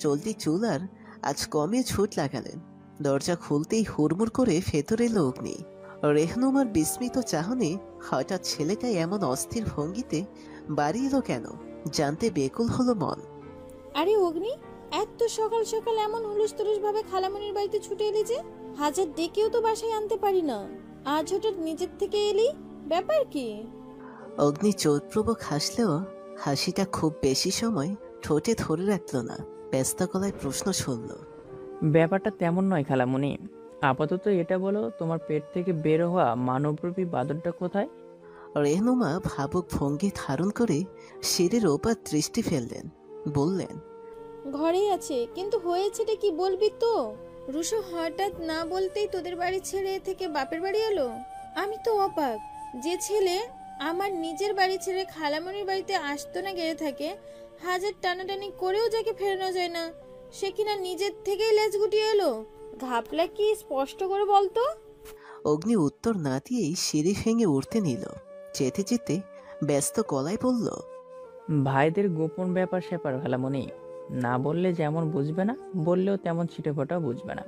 জলদি চুলার আজ কমে ছুট লাগালেন। দরজা খুলতেই হুড়মুড় করে ভেতরে এলো অগ্নি। রেহনুমার বিস্মিত চাহনে হঠাৎ ছেলেটা এমন অস্থির ভঙ্গিতে বাড়ি এলো কেন জানতে বেকুল হলো মন। আরে অগ্নি, এত সকাল সকাল এমন হুলুস তুলুস ভাবে খালামণির বাড়িতে ছুটে এলি যে? হাজার ডেকেও তো বাসায় আনতে পারি না, আজ হঠাৎ নিজের থেকে এলি, ব্যাপার কি? অগ্নি চোটপ্রবক হাসলেও হাসিটা খুব বেশি সময় ঠোঁটে ধরে রাখল না। ব্যস্ত গলায় প্রশ্ন শুনল, ব্যাপারটা তেমন নয় খালামণি। আপাতত এটা বলো, তোমার পেট থেকে বের হওয়া মানবরূপী বাদরটা কোথায়? রেহনুমা ভাবুক ভঙ্গি ধারণ করে সিঁড়ির ওপর দৃষ্টি ফেললেন। বললেন, ঘরেই আছে, কিন্তু হয়েছেটা কি বলবি তো? রুশো হঠাৎ না বলতেই তোদের বাড়ি ছেড়ে থেকে বাপের বাড়ি এলো। আমি তো অবাক, যে ছেলে আমার নিজের বাড়ি ছেড়ে খালামণির বাড়িতে আসতো না গেড়ে থাকে, হাজার টানাটানি করেও যাকে ফেরানো যায় না, সে কিনা নিজের থেকেই লেজ গুটিয়ে এলো। ঘাপলা কি স্পষ্ট করে বলতো? অগ্নি উত্তর না দিয়েই সিঁড়ি ভেঙে উঠতে নিল। যেতে যেতে ব্যস্ত গলায় বলল, ভাইদের গোপন ব্যাপার স্যাপার খালামণি, না বললে যেমন বুঝবে না, বললেও তেমন ছিটেফোঁটা বুঝবে না।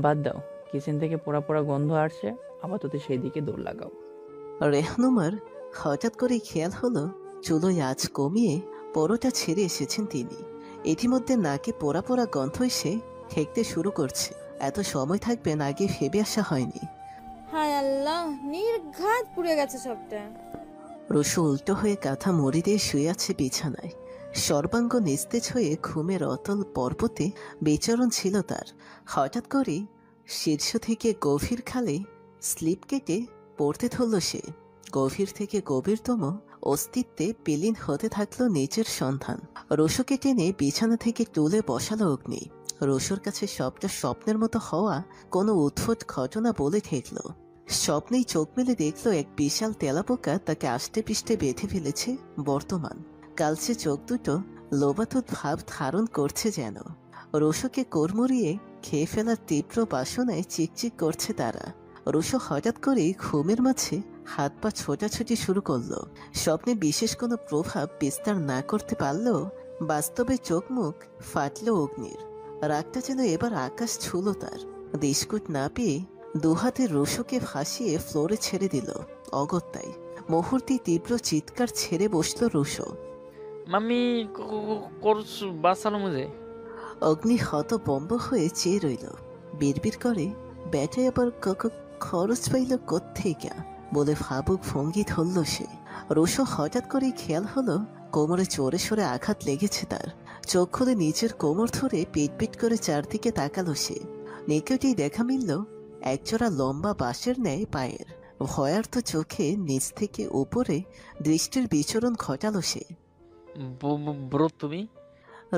বাদ দাও, কিচেন থেকে পোড়া পোড়া গন্ধ আসছে, আপাতত সেই দিকে দৌড় লাগাও। রেহনুমার হঠাৎ করে খেয়াল হলো চুলোয় আঁচ কমিয়ে পরোটা ছেড়ে এসেছেন তিনি। ইতিমধ্যে নাকে পোড়া পোড়া গন্ধ এসে ঠেকতে শুরু করছে। এত সময় থাকবেন আগে ভেবে আসা হয়নি। হায় আল্লাহ, নির্ঘাত পুড়ে গেছে সবটা। রসু উল্টো হয়ে কাঁথা মুড়ি দিয়ে শুয়ে আছে বিছানায়। সর্বাঙ্গ নিস্তেজ হয়ে ঘুমের অতল পর্বতে বিচরণ ছিল তার। হঠাৎ করে শীর্ষ থেকে গভীর খালে স্লিপ কেটে পড়তে ধরল সে। গভীর থেকে গভীরতম অস্তিত্বে বিলীন হতে থাকলো নিজের সন্ধান। রসুকে টেনে বিছানা থেকে তুলে বসালো অগ্নি। রসুর কাছে সবটা স্বপ্নের মতো হওয়া কোনো উদ্ভট ঘটনা বলে ঠেকল। স্বপ্নেই চোখ মেলে দেখলো এক বিশাল তেলাপোকা তাকে আষ্টে পিষ্টে বেঁধে ফেলেছে বর্তমান। কালচে চোখ দুটো লোবাতুত ভাব ধারণ করছে যেন। রুশোকে কোরমুড়িয়ে খেয়ে ফেলার তীব্র বাসনায় চিকচিক করছে তারা। রুশো হঠাৎ করেই ঘুমের মাঝে হাত পা ছোটাছুটি শুরু করলো। স্বপ্নে বিশেষ কোনো প্রভাব বিস্তার না করতে পারলেও বাস্তবে চোখ মুখ ফাটল অগ্নির। রাগটা যেন এবার আকাশ ছুলো তার। বিস্কুট না পেয়ে দুহাতে রুশোকে ভাসিয়ে ফ্লোরে ছেড়ে দিল অগত্যায়। মুহূর্তে তীব্র চিৎকার ছেড়ে বসল রুশো। মাম্মি করছু বাঁচালো মুঝে। অগ্নি হতবম্ব হয়ে চেয়ে রইল। বিড়বিড় করে, ব্যাটায় আবার খরচ পাইল কোত্থেকে বলে ভাবুক ভঙ্গি ধরল সে। রুশো হঠাৎ করেই খেয়াল হলো কোমরে জোরে সোরে আঘাত লেগেছে তার। চোখ খুলে নিচের কোমর ধরে পিট করে চারদিকে তাকালো সে। নিকটেই দেখা মিলল একজোড়া লম্বা বাঁশের ন্যায় পায়ের। ভয়ার্থ চোখে নিচ থেকে উপরে দৃষ্টির বিচরণ ঘটালো সে। ব্রো তুমি?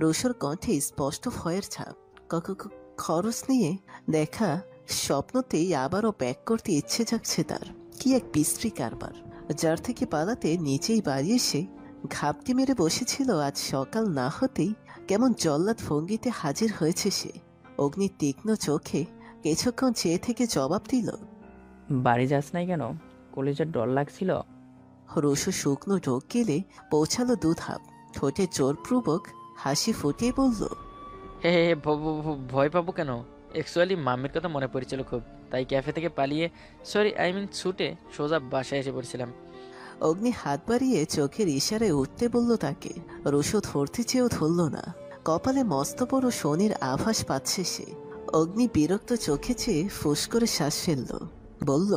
রুশোর কণ্ঠে স্পষ্ট ভয়ের ছাপ। খরচ নিয়ে দেখা স্বপ্নতেই আবারও ব্যাক করতে ইচ্ছে জাগছে তার। কি এক বিশ্রী কারবার, যার থেকে পালাতে নিচেই বাড়ি এসে ঘাপটি মেরে বসেছিল। আজ সকাল না হতেই কেমন জল্লাদ ভঙ্গিতে হাজির হয়েছে সে। অগ্নি তীক্ষ্ণ চোখে কিছুক্ষণ চেয়ে থেকে জবাব দিল, বাড়ি যাস নাই কেন? কলেজের ডর লাগছিল? রুশো শুকনো ঢোক গেলে পৌঁছালো 2 ধাপ। ঠোঁটে জোরপূর্বক হাসি ফুটিয়ে বলল, হে হে ভয় পাবো কেন? অ্যাকচুয়ালি মাম্মির কথা মনে পড়েছিল খুব, তাই ক্যাফে থেকে পালিয়ে ছুটে সোজা বাসায় এসে পড়েছিলাম। অগ্নি হাত বাড়িয়ে চোখের ইশারায় উঠতে বলল তাকে। রুশো ধরতে চেয়েও ধরল না। কপালে মস্ত বড় শনির আভাস পাচ্ছে সে। অগ্নি বিরক্ত চোখে চেয়ে ফুস করে শ্বাস ফেলল। বলল,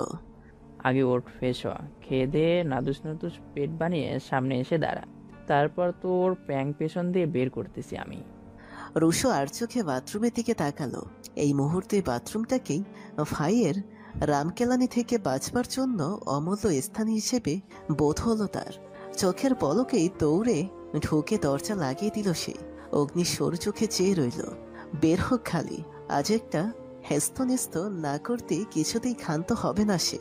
আগে ওঠ, ফ্রেশ হ, খেয়ে দিয়ে নাদুস পেট বানিয়ে সামনে এসে দাঁড়া, তারপর তোর প্যাং পেছন দিয়ে বের করতেছি আমি। রুশো আর চোখে বাথরুমের দিকে তাকালো। এই মুহূর্তে বাথরুমটাকেই ভাইয়ের রামকেলানি থেকে বাঁচবার জন্য অমূল্য স্থান হিসেবে বোধ হলো তার। চোখের পলকেই দৌড়ে ঢুকে দরজা লাগিয়ে দিল সে। অগ্নি সরু চোখে চেয়ে রইল। বের হোক খালি, আজ একটা হেস্তনেস্ত না করতে কিছুতেই ক্ষান্ত হবে না সে।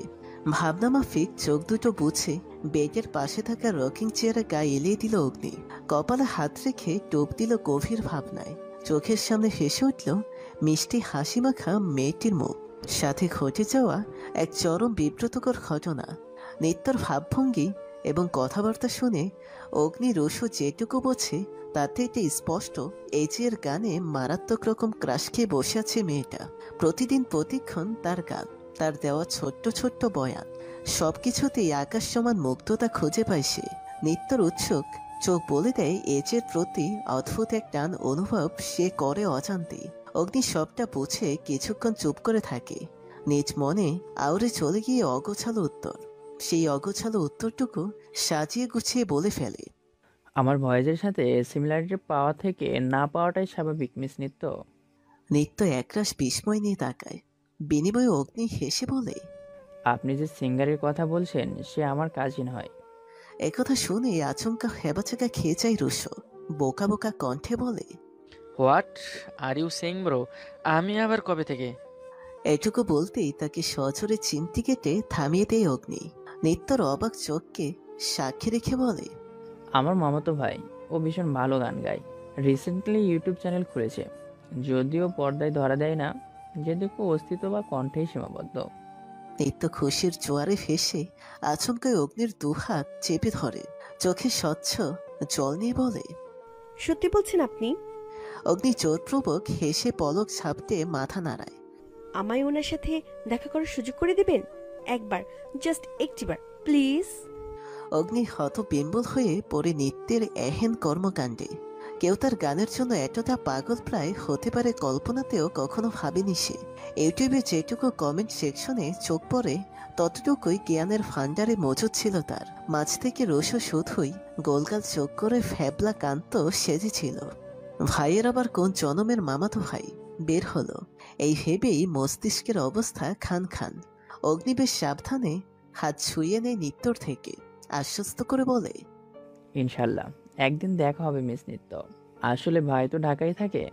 ভাবনা মাফিক চোখ দুটো বুঝে বেডের পাশে থাকা রকিং চেয়ারে গায়ে এলিয়ে দিল অগ্নি। কপালে হাত রেখে টোপ দিল গভীর ভাবনায়। চোখের সামনে ভেসে উঠল মিষ্টি হাসি মাখা মেয়েটির মুখ, সাথে ঘটে যাওয়া এক চরম বিব্রতকর ঘটনা। নিত্যর ভাবভঙ্গি এবং কথাবার্তা শুনে অগ্নি রুশো যেটুকু বোঝে তাতে এটা স্পষ্ট, এই যে এর গানে মারাত্মক রকম ক্রাশ খেয়ে বসে আছে মেয়েটা। প্রতিদিন প্রতিক্ষণ তার গান, তার দেওয়া ছোট্ট ছোট্ট বয়ান, সবকিছুতেই আকাশ সমান মুগ্ধতা খুঁজে পায় সে। নিত্যর উৎসুক চোখ বলে দেয় এজের প্রতি অদ্ভুত এক টান অনুভব সে করে অজান্তেই। অগ্নি সবটা বুঝে কিছুক্ষণ চুপ করে থাকে। নিজ মনে আউড়ে চলে গিয়ে অগোছালো উত্তর। সেই অগোছালো উত্তরটুকু সাজিয়ে গুছিয়ে বলে ফেলে, আমার ভয়েজের সাথে সিমিলারিটি পাওয়া থেকে না পাওয়াটাই স্বাভাবিক মিস নিত্য। নিত্য একরাশ বিস্ময় নিয়ে তাকায়। বিনিময়ে অগ্নি হেসে বলে, আপনি যে সিঙ্গারের কথা বলছেন সে আমার কাজিন হয়। একথা শুনে আচমকা হেবাচাকা খেয়ে যায় রুশো। বোকা বোকা কণ্ঠে বলে, what are you saying bro? আমি আবার কবে থেকে? এটুকু বলতেই তাকে সজোরে চিমটি কেটে থামিয়ে দেয় অগ্নি। নিত্যর অবাক চোখকে সাক্ষী রেখে বলে, আমার মামাতো ভাই, ও ভীষণ ভালো গান গায়। রিসেন্টলি ইউটিউব চ্যানেল খুলেছে, যদিও পর্দায় ধরা দেয় না, যেটুকু অস্তিত্ব বা কণ্ঠেই সীমাবদ্ধ। নিত্য খুশির জোয়ারে ফেসে আচমকায় অগ্নির 2 হাত চেপে ধরে। চোখে স্বচ্ছ জল নিয়ে বলে, সত্যি বলছেন আপনি? অগ্নি জোরপূর্বক হেসে পলক ছাপতে মাথা নাড়ায়। আমায় ওনার সাথে দেখা করার সুযোগ করে দেবেন একবার, জাস্ট একটিবার প্লিজ। অগ্নি হতবিম্বল হয়ে পড়ে নিত্যের এহেন কর্মকাণ্ডে। কেউ তার গানের জন্য এতটা পাগল প্রায় হতে পারে কল্পনাতেও কখনো ভাবেনি সে। ইউটিউবে যেটুকু কমেন্ট সেকশনে চোখ পড়ে ততটুকুই জ্ঞানের ভান্ডারে মজুদ ছিল তার। মাঝ থেকে রসো শুধুই গোলগাল চোখ করে ফ্যাবলা কান্ত সেজেছিল। ভাইয়ের আবার কোন জনমের মামাতো ভাই বের হলো, এই ভেবেই মস্তিষ্কের অবস্থা খান খান। অগ্নি বেশ সাবধানে হাত ছুঁয়ে নেয় নিত্যর থেকে, আশ্বস্ত করে বলে, ইনশাল্লাহ একদিন দেখা হবে মিস নিত্য। আসলে ভাই তো ঢাকায় থাকে,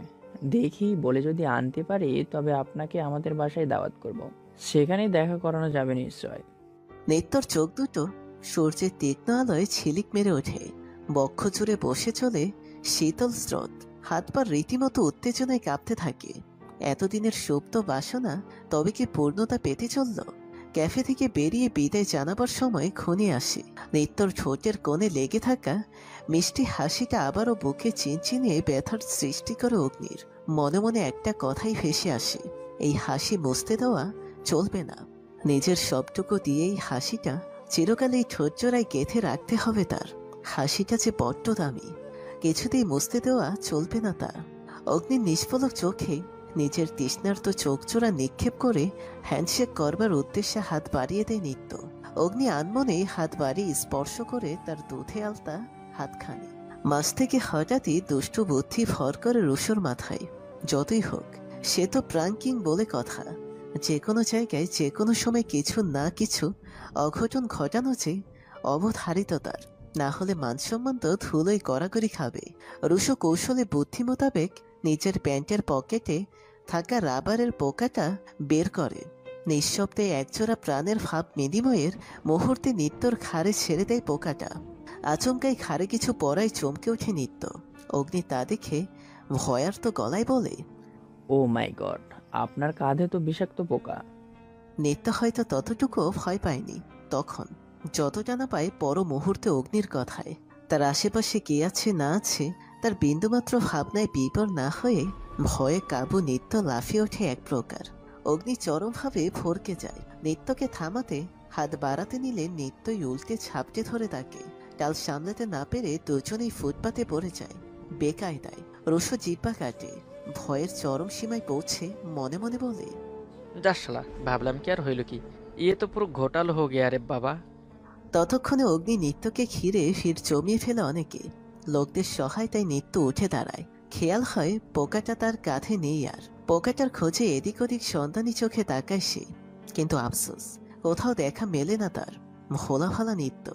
দেখি বলে যদি আনতে পারি তবে আপনাকে আমাদের বাসায় দাওয়াত করব, সেখানেই দেখা করানো যাবে নিশ্চয়। নিত্যর চোখ দুটো সূর্যের তীক্ষ্ণ আলোয় ঝিলিক মেরে ওঠে। বক্ষ জুড়ে বসে চলে শীতল স্রোত, হাত পা রীতিমতো উত্তেজনায় কাঁপতে থাকে। এতদিনের সুপ্ত বাসনা তবে কি পূর্ণতা পেতে চলল? ক্যাফে থেকে বেরিয়ে বিদায় জানাবার সময় ঘনিয়ে আসে। নিত্যর ঠোঁটের কোণে লেগে থাকা মিষ্টি হাসিটা আবারও বুকে চিনচিনিয়ে ব্যথার সৃষ্টি করে অগ্নির। মনে মনে একটা কথাই ভেসে আসে, এই হাসি মুছতে দেওয়া চলবে না। নিজের সবটুকু দিয়ে এই হাসিটা চিরকাল এই ঠোঁট জোড়ায় গেঁথে রাখতে হবে তার। হাসিটা যে বড্ড দামি, কিছুতেই মুছতে দেওয়া চলবে না তার। অগ্নির নিষ্পলক চোখে নিজের তৃষ্ণার্ত চোখজোড়া নিক্ষেপ করে হ্যান্ডশেক করবার উদ্দেশ্যে হাত বাড়িয়ে দেয় নিত্য। অগ্নি আনমনে হাত বাড়িয়ে স্পর্শ করে তার দুধে আলতা হাতখানি। মাঝ থেকে হঠাৎই দুষ্টু বুদ্ধি ভর করে রুশোর মাথায়। যতই হোক, সে তো প্রাঙ্কিং বলে কথা, যে কোনো জায়গায় যে কোনো সময় কিছু না কিছু অঘটন ঘটানো যে অবধারিত তার, না হলে মানসম্মান তো ধুলোয় গড়াগড়ি খাবে। রুশো কৌশলে বুদ্ধি মোতাবেক নিজের প্যান্টের পকেটে থাকা রাবারের পোকাটা বের করে। নিঃশব্দে একজোড়া প্রাণের ভাব বিনিময়ের মুহূর্তে নিত্যর ঘাড়ে ছেড়ে দেয় পোকাটা। আচমকাই ঘাড়ে কিছু পড়ায় চমকে ওঠে নিত্য। অগ্নি তা দেখে ভয়ার্ত গলায় বলে, ও মাই গড, আপনার কাঁধে তো বিষাক্ত পোকা। নিত্য হয়তো ততটুকুও ভয় পায়নি তখন, যতটা না পায় পর মুহূর্তে অগ্নির কথায়। তার আশেপাশে কে আছে না আছে তার বিন্দুমাত্র ভাবনায় বিপর না হয়ে ভয়ে কাবু নিত্য লাফিয়ে ওঠে এক প্রকার। অগ্নি চরমভাবে ভরকে যায়। নিত্যকে থামাতে হাত বাড়াতে নিলে নিত্যই উল্টে ঝাপটে ধরে তাকে। টাল সামলাতে না পেরে দুজনেই ফুটপাতে পড়ে যায় বেকায়দায়। রুশো জিব্বা কাটে, ভয়ের চরম সীমায় পৌঁছে মনে মনে বলে, যাস শালা, ভাবলাম কি আর হইল কি, ইয়ে তো পুরো ঘোটালো হো গিয়া রে বাবা। ততক্ষণে অগ্নি নিত্যকে ঘিরে ভিড় জমিয়ে ফেলে অনেকে। লোকদের সহায়তায় নিত্য উঠে দাঁড়ায়। খেয়াল হয় পোকাটা তার কাঁধে নেই আর। পোকাটার খোঁজে এদিক ওদিক সন্ধানী চোখে তাকায় সে, কিন্তু আফসোস কোথাও দেখা মেলে না তার। ভোলা ভালা নিত্য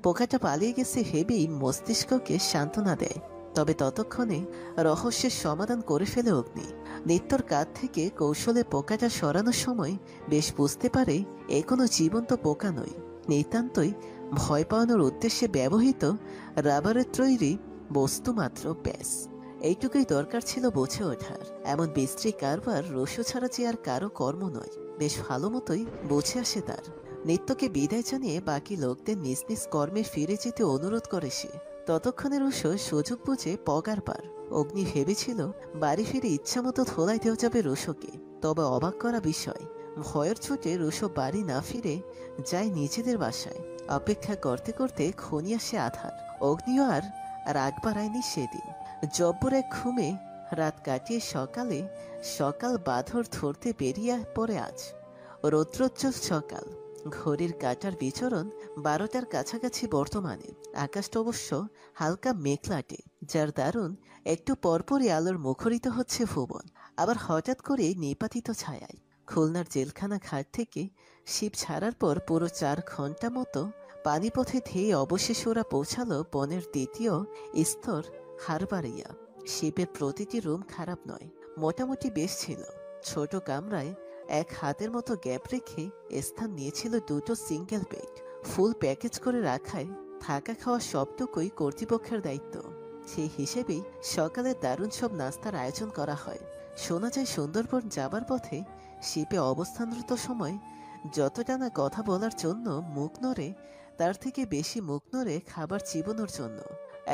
পোকাটা পালিয়ে গেছে ভেবেই মস্তিষ্ককে সান্ত্বনা দেয়। তবে ততক্ষণে রহস্যের সমাধান করে ফেলে অগ্নি। নিত্যর কাঁধ থেকে কৌশলে পোকাটা সরানোর সময় বেশ বুঝতে পারে এ কোনো জীবন্ত পোকা নয়, নিতান্তই ভয় পাওয়ানোর উদ্দেশ্যে ব্যবহৃত রাবারের তৈরি বস্তু মাত্র, ব্যাস। এইটুকুই দরকার ছিল বুঝে ওঠার। এমন বিশ্রী কারবার রসু ছাড়া যে আর কারো কর্ম নয়, বেশ ভালো মতোই বুঝে আসে তার। নিত্যকে বিদায় জানিয়ে বাকি লোকদের নিজ নিজ কর্মে ফিরে যেতে অনুরোধ করে সে। ততক্ষণে রুশো সুযোগ বুঝে পগার পার। অগ্নি ভেবেছিল বাড়ি ফিরে ইচ্ছামতো ধোলাই দেওয়া যাবে রুশোকে। তবে অবাক করা বিষয়, ভয়ের ছুটে রুশো বাড়ি না ফিরে যায় নিজেদের বাসায়। অপেক্ষা করতে করতে খনি আসে আধার। অগ্নিও আর রাগ বাড়ায়নি সেদিন। জব্বর এক ঘুমে রাত কাটিয়ে সকাল বাঁধর ধরতে বেরিয়ে পড়ে আজ। রৌদ্রোজ্জ্বল সকাল, ঘড়ির কাঁটার বিচরণ 12টার কাছাকাছি বর্তমানে। আকাশটা অবশ্য হালকা মেঘলাটে, যার দারুণ একটু পরপরই আলোর মুখরিত হচ্ছে ভুবন। আবার হঠাৎ করে নিপাতিত ছায়ায়। খুলনার জেলখানা ঘাট থেকে শিপ ছাড়ার পর পুরো 4 ঘন্টা মতো পানিপথে ধেয়ে অবশেষে ওরা পৌঁছালো বনের দ্বিতীয় স্তর হারবাড়িয়া। শিপের প্রতিটি রুম খারাপ নয়, মোটামুটি বেশ ছিল। ছোট কামরায় এক হাতের মতো গ্যাপ রেখে স্থান নিয়েছিল 2টো সিঙ্গেল বেড। ফুল প্যাকেজ করে রাখায় থাকা খাওয়া সবটুকুই কর্তৃপক্ষের দায়িত্ব। সেই হিসেবেই সকালে দারুণ সব নাস্তার আয়োজন করা হয়। শোনা যায় সুন্দরবন যাবার পথে শিপে অবস্থানরত সময় যতটা না কথা বলার জন্য মুখ নড়ে, তার থেকে বেশি মুখ নড়ে খাবার চিবানোর জন্য।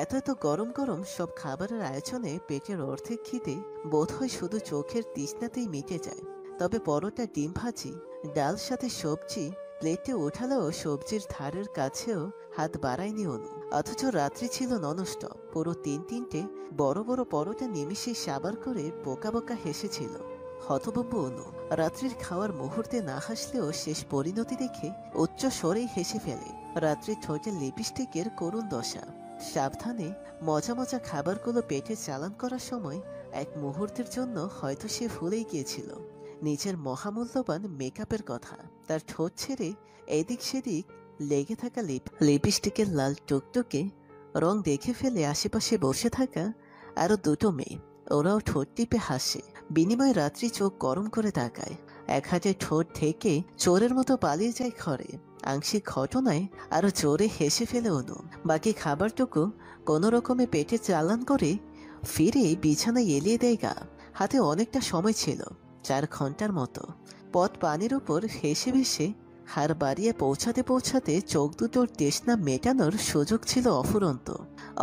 এত এত গরম গরম সব খাবারের আয়োজনে পেটের অর্ধেক খিদে বোধহয় শুধু চোখের তৃষ্ণাতেই মিটে যায়। তবে পরোটা, ডিম ভাজি, ডাল সাথে সবজি প্লেটে ওঠালেও সবজির ধারের কাছেও হাত বাড়ায়নি অনু। অথচ রাত্রি ছিল ননষ্ট। পুরো 3-3টে বড় বড় পরোটা নিমিষেই সাবার করে বোকা বোকা হেসেছিল হতভম্ব অনু। রাত্রির খাওয়ার মুহূর্তে না হাসলেও শেষ পরিণতি দেখে উচ্চ স্বরেই হেসে ফেলে। রাত্রি ঠোঁটে লিপস্টিকের করুণ দশা। সাবধানে মজা মজা খাবারগুলো পেটে চালান করার সময় এক মুহূর্তের জন্য হয়তো সে ভুলেই গিয়েছিল নিজের মহামূল্যবান মেকআপের কথা। তার ঠোঁট ছেড়ে এদিক সেদিক লেগে থাকা লিপস্টিকের লাল টুকটুকে রং দেখে ফেলে আশেপাশে বসে থাকা আরো 2টো মেয়ে। ওরাও ঠোঁট টিপে হাসে। বিনিময়ে রাত্রি চোখ গরম করে তাকায়। এক হাতে ঠোঁট থেকে চোরের মতো পালিয়ে যায় ঘরে। আংশিক ঘটনায় আরো জোরে হেসে ফেলে অনু। বাকি খাবারটুকু কোনো রকমে পেটে চালান করে ফিরে বিছানায় এলিয়ে দেয় গা। হাতে অনেকটা সময় ছিল, 4 ঘন্টার মতো। পথ পানির উপর হেসে ভেসে হাড় বাড়িয়ে পৌঁছাতে পৌঁছাতে চোখ দুটোর তৃষ্ণা মেটানোর সুযোগ ছিল অফুরন্ত।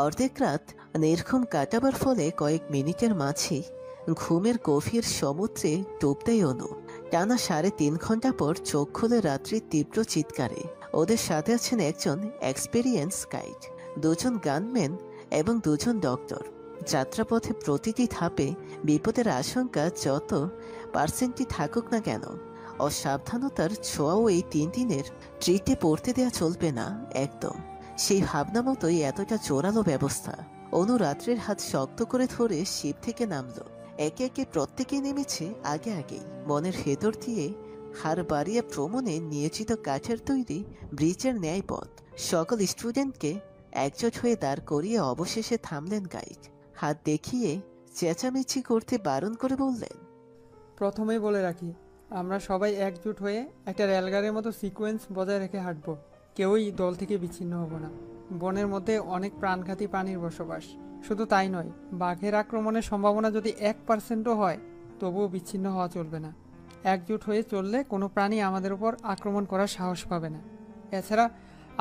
অর্ধেক রাত নির্ঘুম কাটাবার ফলে কয়েক মিনিটের মাঝেই ঘুমের গভীর সমুদ্রে ডুব দেয় অনু। টানা 3.5 ঘন্টা পর চোখ খুলে রাত্রির তীব্র চিৎকারে। ওদের সাথে আছেন একজন এক্সপেরিয়েন্স গাইড, 2 জন গানম্যান এবং 2 জন ডক্টর। যাত্রাপথে প্রতিটি ধাপে বিপদের আশঙ্কা যত পার্সেন্টই থাকুক না কেন, অসাবধানতার ছোঁয়াও এই 3 দিনের ট্রিটে পড়তে দেয়া চলবে না একদম। সেই ভাবনা মতোই এতটা জোরালো ব্যবস্থা। অনু রাত্রের হাত শক্ত করে ধরে শিপ থেকে নামলো। একে একে প্রত্যেকেই নেমেছে আগে আগেই। মনের ভেতর দিয়ে হাড় বাড়িয়ে ভ্রমণে নিয়োজিত কাঠের তৈরি ব্রিজের ন্যায় পথ। সকল স্টুডেন্টকে একজোট হয়ে দাঁড় করিয়ে অবশেষে থামলেন গাইড। হাত দেখিয়ে চেঁচামেচি করতে বারণ করে বললেন, প্রথমেই বলে রাখি, আমরা সবাই একজোট হয়ে একটা রেলগাড়ির মতো সিকোয়েন্স বজায় রেখে হাঁটবো। কেউই দল থেকে বিচ্ছিন্ন হব না। বনের মধ্যে অনেক প্রাণঘাতী প্রাণীর বসবাস। শুধু তাই নয়, বাঘের আক্রমণের সম্ভাবনা যদি 1%ও হয়, তবুও বিচ্ছিন্ন হওয়া চলবে না। একজোট হয়ে চললে কোনো প্রাণী আমাদের উপর আক্রমণ করার সাহস পাবে না। এছাড়া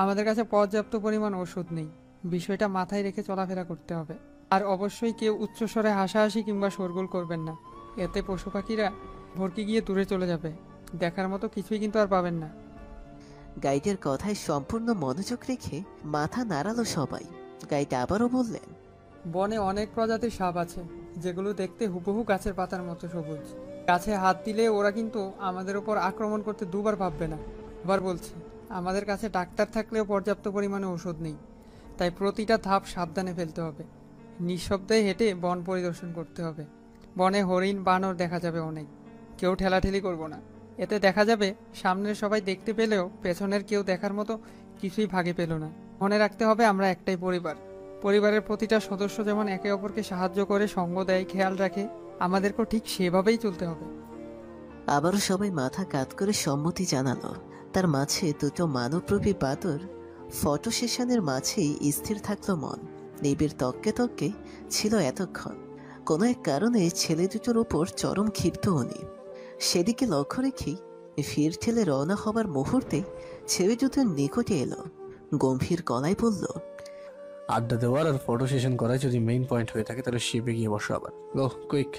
আমাদের কাছে পর্যাপ্ত পরিমাণ ওষুধ নেই। বিষয়টা মাথায় রেখে চলাফেরা করতে হবে। আর অবশ্যই কেউ উচ্চস্বরে হাসাহাসি কিংবা শোরগোল করবেন না। এতে পশু পাখিরা ভরকে গিয়ে দূরে চলে যাবে। দেখার মতো কিছুই কিন্তু আর পাবেন না। গাইডের কথায় সম্পূর্ণ মনোযোগ রেখে মাথা নাড়ালো সবাই। গাইড আবারও বললেন, বনে অনেক প্রজাতির সাপ আছে, যেগুলো দেখতে হুবহু গাছের পাতার মতো সবুজ। গাছে হাত দিলে ওরা কিন্তু আমাদের উপর আক্রমণ করতে 2 বার ভাববে না। আবার বলছি, আমাদের কাছে ডাক্তার থাকলেও পর্যাপ্ত পরিমাণে ওষুধ নেই। তাই প্রতিটা ধাপ সাবধানে ফেলতে হবে। নিঃশব্দে হেঁটে বন পরিদর্শন করতে হবে। বনে হরিণ, বানর দেখা যাবে অনেক। কেউ ঠেলাঠেলি করব না। এতে দেখা যাবে সামনের সবাই দেখতে পেলেও পেছনের কেউ দেখার মতো কিছুই ভাগে পেল না। মনে রাখতে হবে আমরা একটাই পরিবার। পরিবারের প্রতিটা সদস্য যেমন একে অপরকে সাহায্য করে, সঙ্গ দেয়, খেয়াল রাখে, আমাদেরকেও ঠিক সেভাবেই চলতে হবে। আবারও সবাই মাথা কাত করে সম্মতি জানালো। তার মাঝে 2টো মানবরূপী বাদর ফটো সেশনের মাঝেই স্থির থাকলো মন। নিবিড় তককে তককে ছিল এতক্ষণ। কোনো এক কারণে ছেলে দুটোর উপর চরম ক্ষিপ্ত উনি। সেদিকে লক্ষ্য রেখেই ভিড় ঠেলে রওনা হবার মুহূর্তে ছেলে দুটোর নিকটে এলো। গম্ভীর গলায় বলল, আড্ডা দেওয়ার আর ফটো সেশন করায় যদি মেইন পয়েন্ট হয়ে থাকে, তাহলে শিপে গিয়ে বসো আবার। গো কুইক।